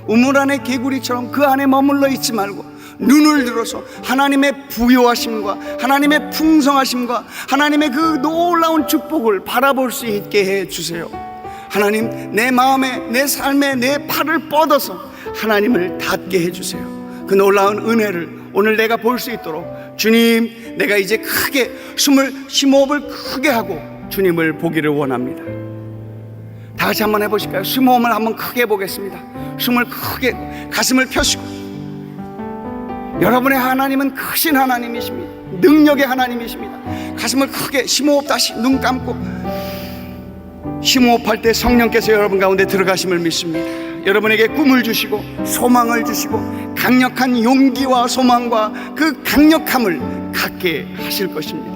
우물 안의 개구리처럼 그 안에 머물러 있지 말고 눈을 들어서 하나님의 부요하심과 하나님의 풍성하심과 하나님의 그 놀라운 축복을 바라볼 수 있게 해주세요. 하나님, 내 마음에, 내 삶에 내 팔을 뻗어서 하나님을 닿게 해주세요. 그 놀라운 은혜를 오늘 내가 볼 수 있도록 주님, 내가 이제 크게 심호흡을 크게 하고 주님을 보기를 원합니다. 다 같이 한번 해보실까요? 심호흡을 한번 크게 해보겠습니다. 숨을 크게, 가슴을 펴시고. 여러분의 하나님은 크신 하나님이십니다. 능력의 하나님이십니다. 가슴을 크게, 심호흡 다시 눈 감고. 심호흡할 때 성령께서 여러분 가운데 들어가심을 믿습니다. 여러분에게 꿈을 주시고 소망을 주시고 강력한 용기와 소망과 그 강력함을 갖게 하실 것입니다.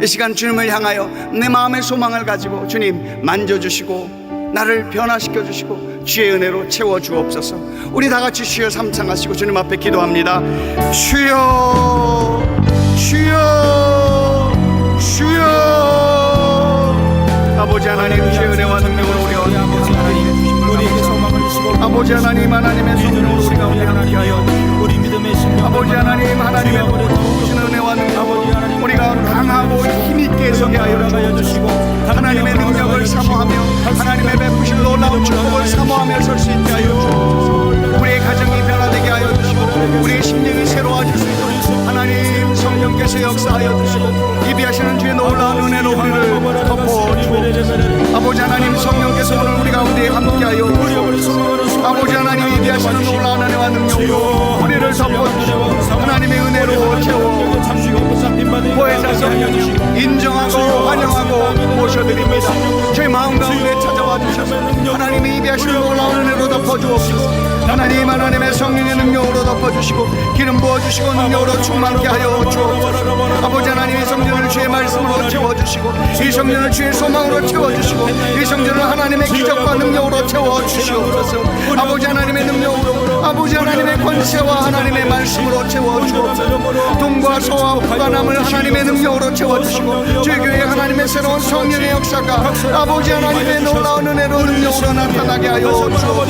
이 시간 주님을 향하여 내 마음의 소망을 가지고 주님 만져주시고 나를 변화시켜 주시고 주의 은혜로 채워 주옵소서. 우리 다 같이 주여 삼창하시고 주님 앞에 기도합니다. 주여, 주여, 주여. 아버지 하나님, 주의 은혜와 능력으로 우리가
우리에게 소망을 주시고
아버지 하나님, 하나님의 성령으로 우리 가운데 함께하여
우리 믿음의 심령
아버지 하나님, 하나님의 모든 은혜와 능력 우리가 강하고 힘있게 서게 하여 주시고 하나님의 능력을 사모하며 하나님의 베푸신 놀라운 축복을 사모하며 설 수 있게 하여 주옵소서. 우리의 가정이 변화되게 하여 주시고 우리의 심령이 새로워질 수 있도록 하나님 성령께서 역사하여 주시고 예비하시는 주의 놀라운 은혜로 우리를 덮어 주옵소서. 아버지 하나님, 성령께서 오늘 우리 가운데 함께하여 주옵소서. 아버지 하나님, 예비하시는 놀라운 은혜와 능력으로 우리를 덮어주시고 하나님의 은혜로 채워 보혜사서 인정하고 환영하고 모셔드립니다. 저희 마음 가운데 찾아와 주셔서 하나님의 예비하시는 놀라운 은혜로 덮어주옵시고 하나님의 성령의 능력으로 덮어주시고 기름 부어주시고 능력으로 충만케 하여 주옵소서. 아버지 하나님의 성전을 주의 말씀으로 채워주시고 이 성전을 주의 소망으로 채워주시고 이 성전을 하나님의 기적과 능력으로 채워주시옵소서. 아버지 하나님의 능력으로 아버지 하나님의 권세와 하나님의 말씀으로 채워주옵소서. 동과 서와 북과 남을 하나님의 능력으로 채워주시고 저희 교회에 하나님의 새로운 성령의 역사가 아버지 하나님의 놀라운 은혜로 능력으로 나타나게 하여 주옵소서.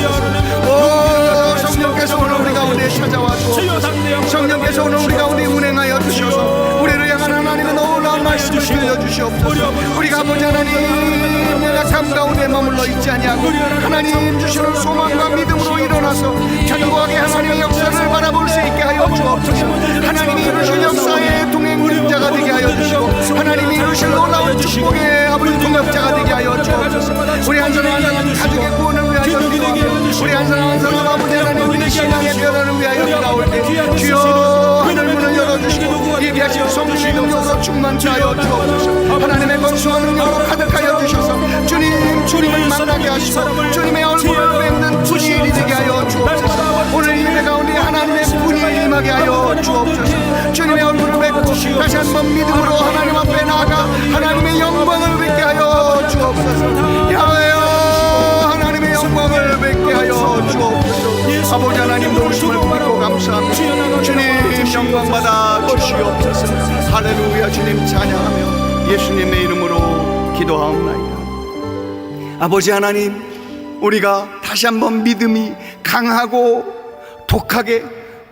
성령께서 오늘 우리 가운데 찾아와 주옵소서. 성령께서 오늘 우리 가운데 운행하여 주셔서 우리를 향한 하나님의 놀라운 말씀을 들려주시옵소서. 우리가 아버지 하나님 연약함 가운데 머물러 있지 아니하고 하나님 주시는 소망과 믿음으로 일어나서 견고하게 하나님의 역사를 바라볼 수 있게 하여 주옵소서. 하나님이 이루실 역사의 동행자가 되게 하여 주시고 하나님이 이루실 놀라운 축복의 아버지 동역자가 되게 하여 주옵소서. 우리 한 사람 한 사람 가족의 구원을 위하여 기도하며 우리 한 사람 한 사람 아버지 하나님 우리 신앙의 변화를 위하여 기도할 때 주여 하늘 문을 열어주시고 예비하신 성령의 능력으로 충만케 하여 주옵소서. 하나님의 권수와 능력으로 가득하여 주셔서 주님을 만나게 하시고 주님의 얼굴을 뵙는 주일이 되게 하여 주옵소서. 오늘 예배 가운데 하나님의 분이 임하게 하여 주옵소서. 주님의 얼굴을 뵙고 다시 한번 믿음으로 하나님 앞에 나아가 하나님의 영광을 뵙게 하여 주옵소서. 야외여 하나님의 영광을 뵙게 하여 주옵소서. 아버지 하나님 도우심을 믿고 감사합니다. 주님 영광 받아 주시옵소서. 할렐루야. 주님 찬양하며 예수님의 이름으로 기도하옵나이다. 아버지 하나님, 우리가 다시 한번 믿음이 강하고 독하게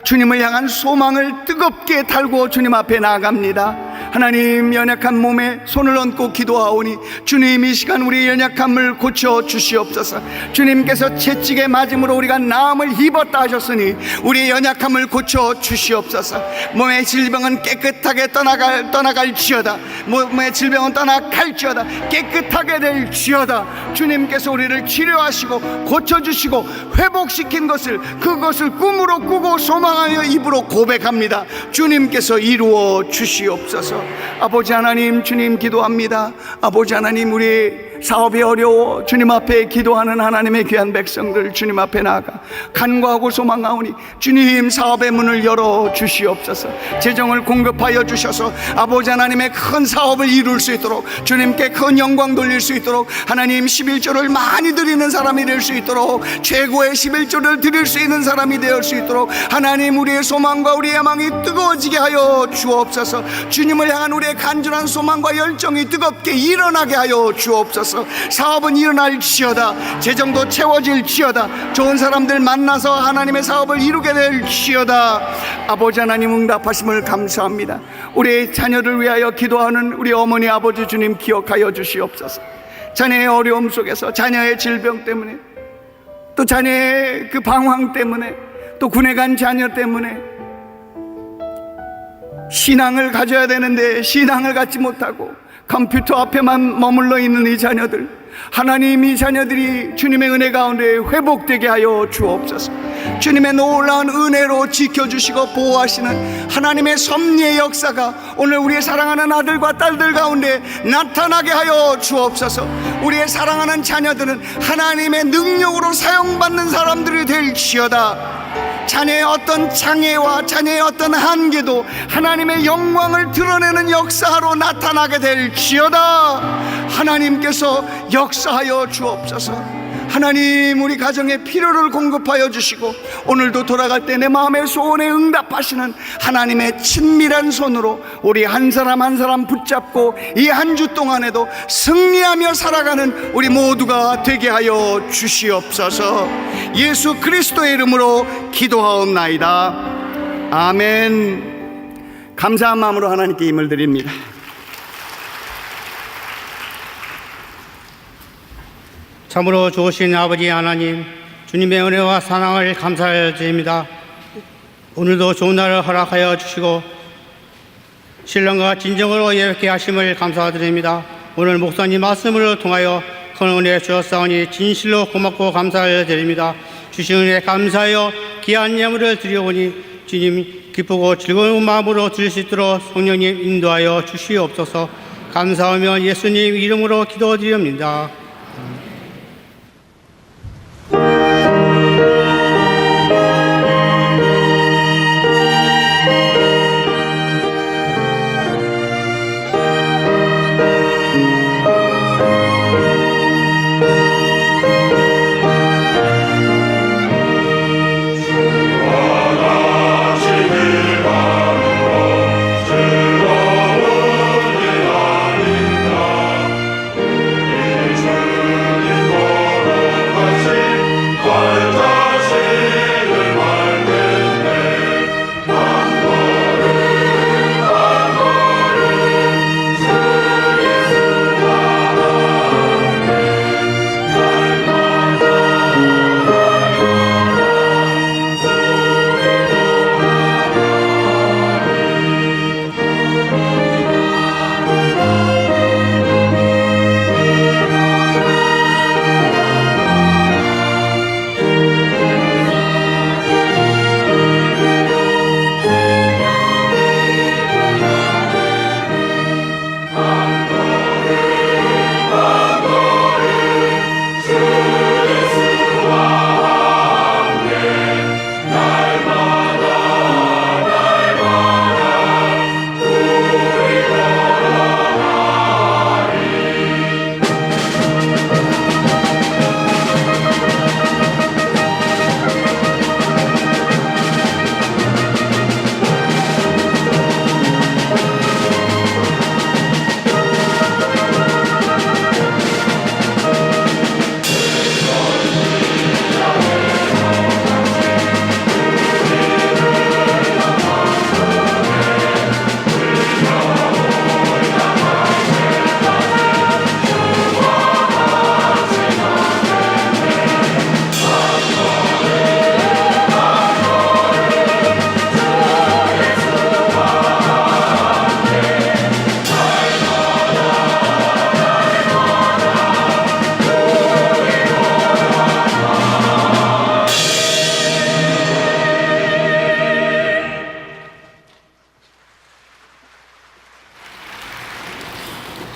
주님을 향한 소망을 뜨겁게 달고 주님 앞에 나아갑니다. 하나님, 연약한 몸에 손을 얹고 기도하오니 주님, 이 시간 우리의 연약함을 고쳐 주시옵소서. 주님께서 채찍에 맞음으로 우리가 나음을 입었다 하셨으니 우리의 연약함을 고쳐 주시옵소서. 몸의 질병은 깨끗하게 떠나갈지어다. 몸의 질병은 떠나갈지어다. 깨끗하게 될지어다. 주님께서 우리를 치료하시고 고쳐주시고 회복시킨 것을, 그것을 꿈으로 꾸고 소망하여 입으로 고백합니다. 주님께서 이루어 주시옵소서. 아버지 하나님, 주님 기도합니다. 아버지 하나님, 우리 사업이 어려워 주님 앞에 기도하는 하나님의 귀한 백성들 주님 앞에 나아가 간구하고 소망하오니 주님, 사업의 문을 열어 주시옵소서. 재정을 공급하여 주셔서 아버지 하나님의 큰 사업을 이룰 수 있도록, 주님께 큰 영광 돌릴 수 있도록, 하나님 11조를 많이 드리는 사람이 될 수 있도록, 최고의 11조를 드릴 수 있는 사람이 될 수 있도록 하나님, 우리의 소망과 우리의 야망이 뜨거워지게 하여 주옵소서. 주님을 향한 우리의 간절한 소망과 열정이 뜨겁게 일어나게 하여 주옵소서. 사업은 일어날지어다. 재정도 채워질지어다. 좋은 사람들 만나서 하나님의 사업을 이루게 될지어다. 아버지 하나님, 응답하심을 감사합니다. 우리의 자녀를 위하여 기도하는 우리 어머니 아버지 주님 기억하여 주시옵소서. 자녀의 어려움 속에서, 자녀의 질병 때문에, 또 자녀의 그 방황 때문에, 또 군에 간 자녀 때문에 신앙을 가져야 되는데 신앙을 갖지 못하고 컴퓨터 앞에만 머물러 있는 이 자녀들, 하나님, 이 자녀들이 주님의 은혜 가운데 회복되게 하여 주옵소서. 주님의 놀라운 은혜로 지켜주시고 보호하시는 하나님의 섭리의 역사가 오늘 우리의 사랑하는 아들과 딸들 가운데 나타나게 하여 주옵소서. 우리의 사랑하는 자녀들은 하나님의 능력으로 사용받는 사람들이 될지어다. 자녀의 어떤 장애와 자녀의 어떤 한계도 하나님의 영광을 드러내는 역사로 나타나게 될지어다. 하나님께서 역사하여 주옵소서. 하나님, 우리 가정의 필요를 공급하여 주시고 오늘도 돌아갈 때 내 마음의 소원에 응답하시는 하나님의 친밀한 손으로 우리 한 사람 한 사람 붙잡고 이 한 주 동안에도 승리하며 살아가는 우리 모두가 되게 하여 주시옵소서. 예수 그리스도의 이름으로 기도하옵나이다. 아멘. 감사한 마음으로 하나님께 힘을 드립니다.
참으로 좋으신 아버지 하나님, 주님의 은혜와 사랑을 감사드립니다. 오늘도 좋은 날을 허락하여 주시고 신령과 진정으로 예배케 하심을 감사드립니다. 오늘 목사님 말씀을 통하여 큰 은혜 주었사오니 진실로 고맙고 감사를 드립니다. 주신 은혜 감사하여 귀한 예물을 드려오니 주님 기쁘고 즐거운 마음으로 드릴 수 있도록 성령님 인도하여 주시옵소서. 감사하며 예수님 이름으로 기도드립니다.
즐거운 일 아닌가.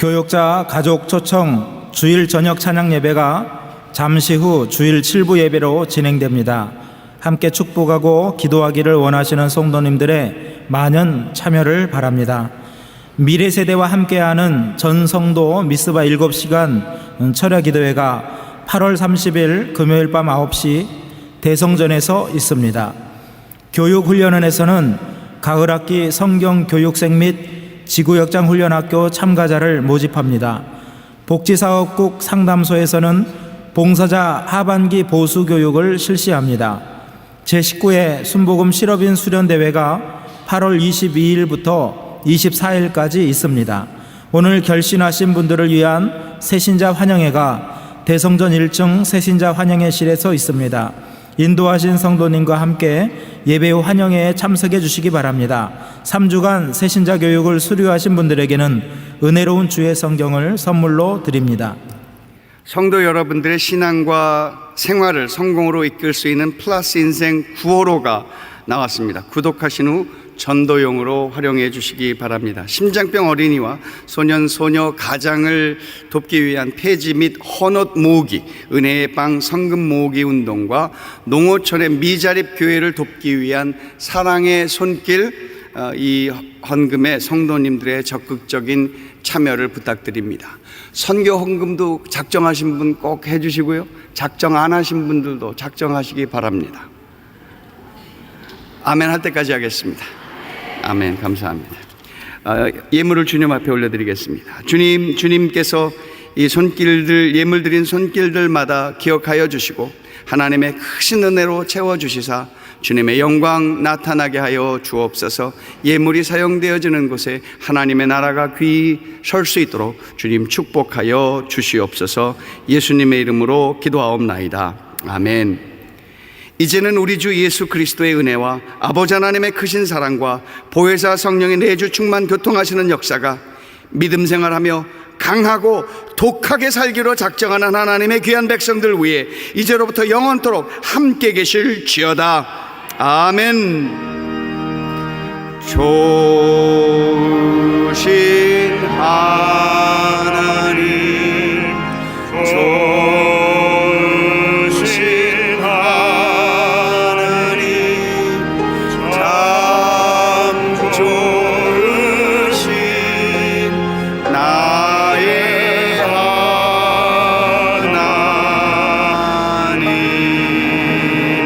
교육자 가족 초청 주일 저녁 찬양 예배가 잠시 후 주일 7부 예배로 진행됩니다. 함께 축복하고 기도하기를 원하시는 성도님들의 많은 참여를 바랍니다. 미래 세대와 함께하는 전 성도 미스바 7시간 철야 기도회가 8월 30일 금요일 밤 9시 대성전에서 있습니다. 교육훈련원에서는 가을학기 성경교육생 및 지구역장 훈련학교 참가자를 모집합니다. 복지사업국 상담소에서는 봉사자 하반기 보수교육을 실시합니다. 제19회 순복음 실업인 수련대회가 8월 22일부터 24일까지 있습니다. 오늘 결신하신 분들을 위한 새신자 환영회가 대성전 1층 새신자 환영회실에서 있습니다. 인도하신 성도님과 함께 예배 후 환영회에 참석해 주시기 바랍니다. 3주간 새신자 교육을 수료하신 분들에게는 은혜로운 주의 성경을 선물로 드립니다.
성도 여러분들의 신앙과 생활을 성공으로 이끌 수 있는 플러스 인생 9호로가 나왔습니다. 구독하신 후 전도용으로 활용해 주시기 바랍니다. 심장병 어린이와 소년 소녀 가장을 돕기 위한 폐지 및 헌옷 모으기, 은혜의 빵 성금 모으기 운동과 농어촌의 미자립 교회를 돕기 위한 사랑의 손길, 이 헌금에 성도님들의 적극적인 참여를 부탁드립니다. 선교 헌금도 작정하신 분 꼭 해주시고요. 작정 안 하신 분들도 작정하시기 바랍니다. 아멘 할 때까지 하겠습니다. 아멘. 감사합니다. 예물을 주님 앞에 올려드리겠습니다. 주님께서 이 손길들, 예물 드린 손길들마다 기억하여 주시고 하나님의 크신 은혜로 채워주시사 주님의 영광 나타나게 하여 주옵소서. 예물이 사용되어지는 곳에 하나님의 나라가 귀히 설 수 있도록 주님 축복하여 주시옵소서. 예수님의 이름으로 기도하옵나이다. 아멘. 이제는 우리 주 예수 그리스도의 은혜와 아버지 하나님의 크신 사랑과 보혜사 성령의 내주 충만 교통하시는 역사가 믿음 생활하며 강하고 독하게 살기로 작정하는 하나님의 귀한 백성들 위해 이제로부터 영원토록 함께 계실지어다. 아멘. 좋으신 하나님, 좋으신 하나님, 참 좋으신 나의 하나님.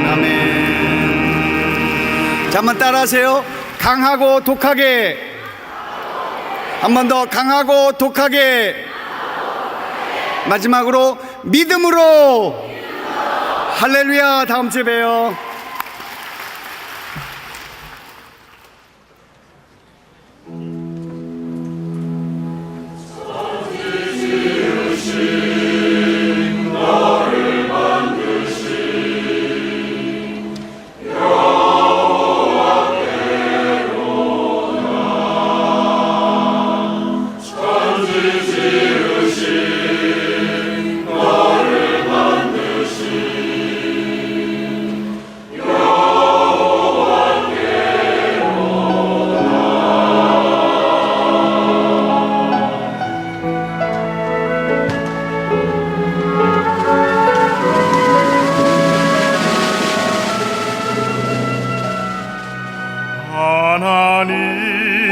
아멘. 자, 한번 따라하세요. 강하고 독하게. 한 번 더 강하고 독하게. 마지막으로 믿음으로. 할렐루야. 다음 주에 봬요.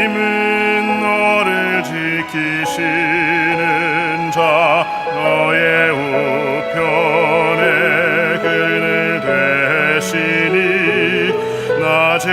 하나님은 너를 지키시는 자, 너의 우편에 그늘 되시니 낮에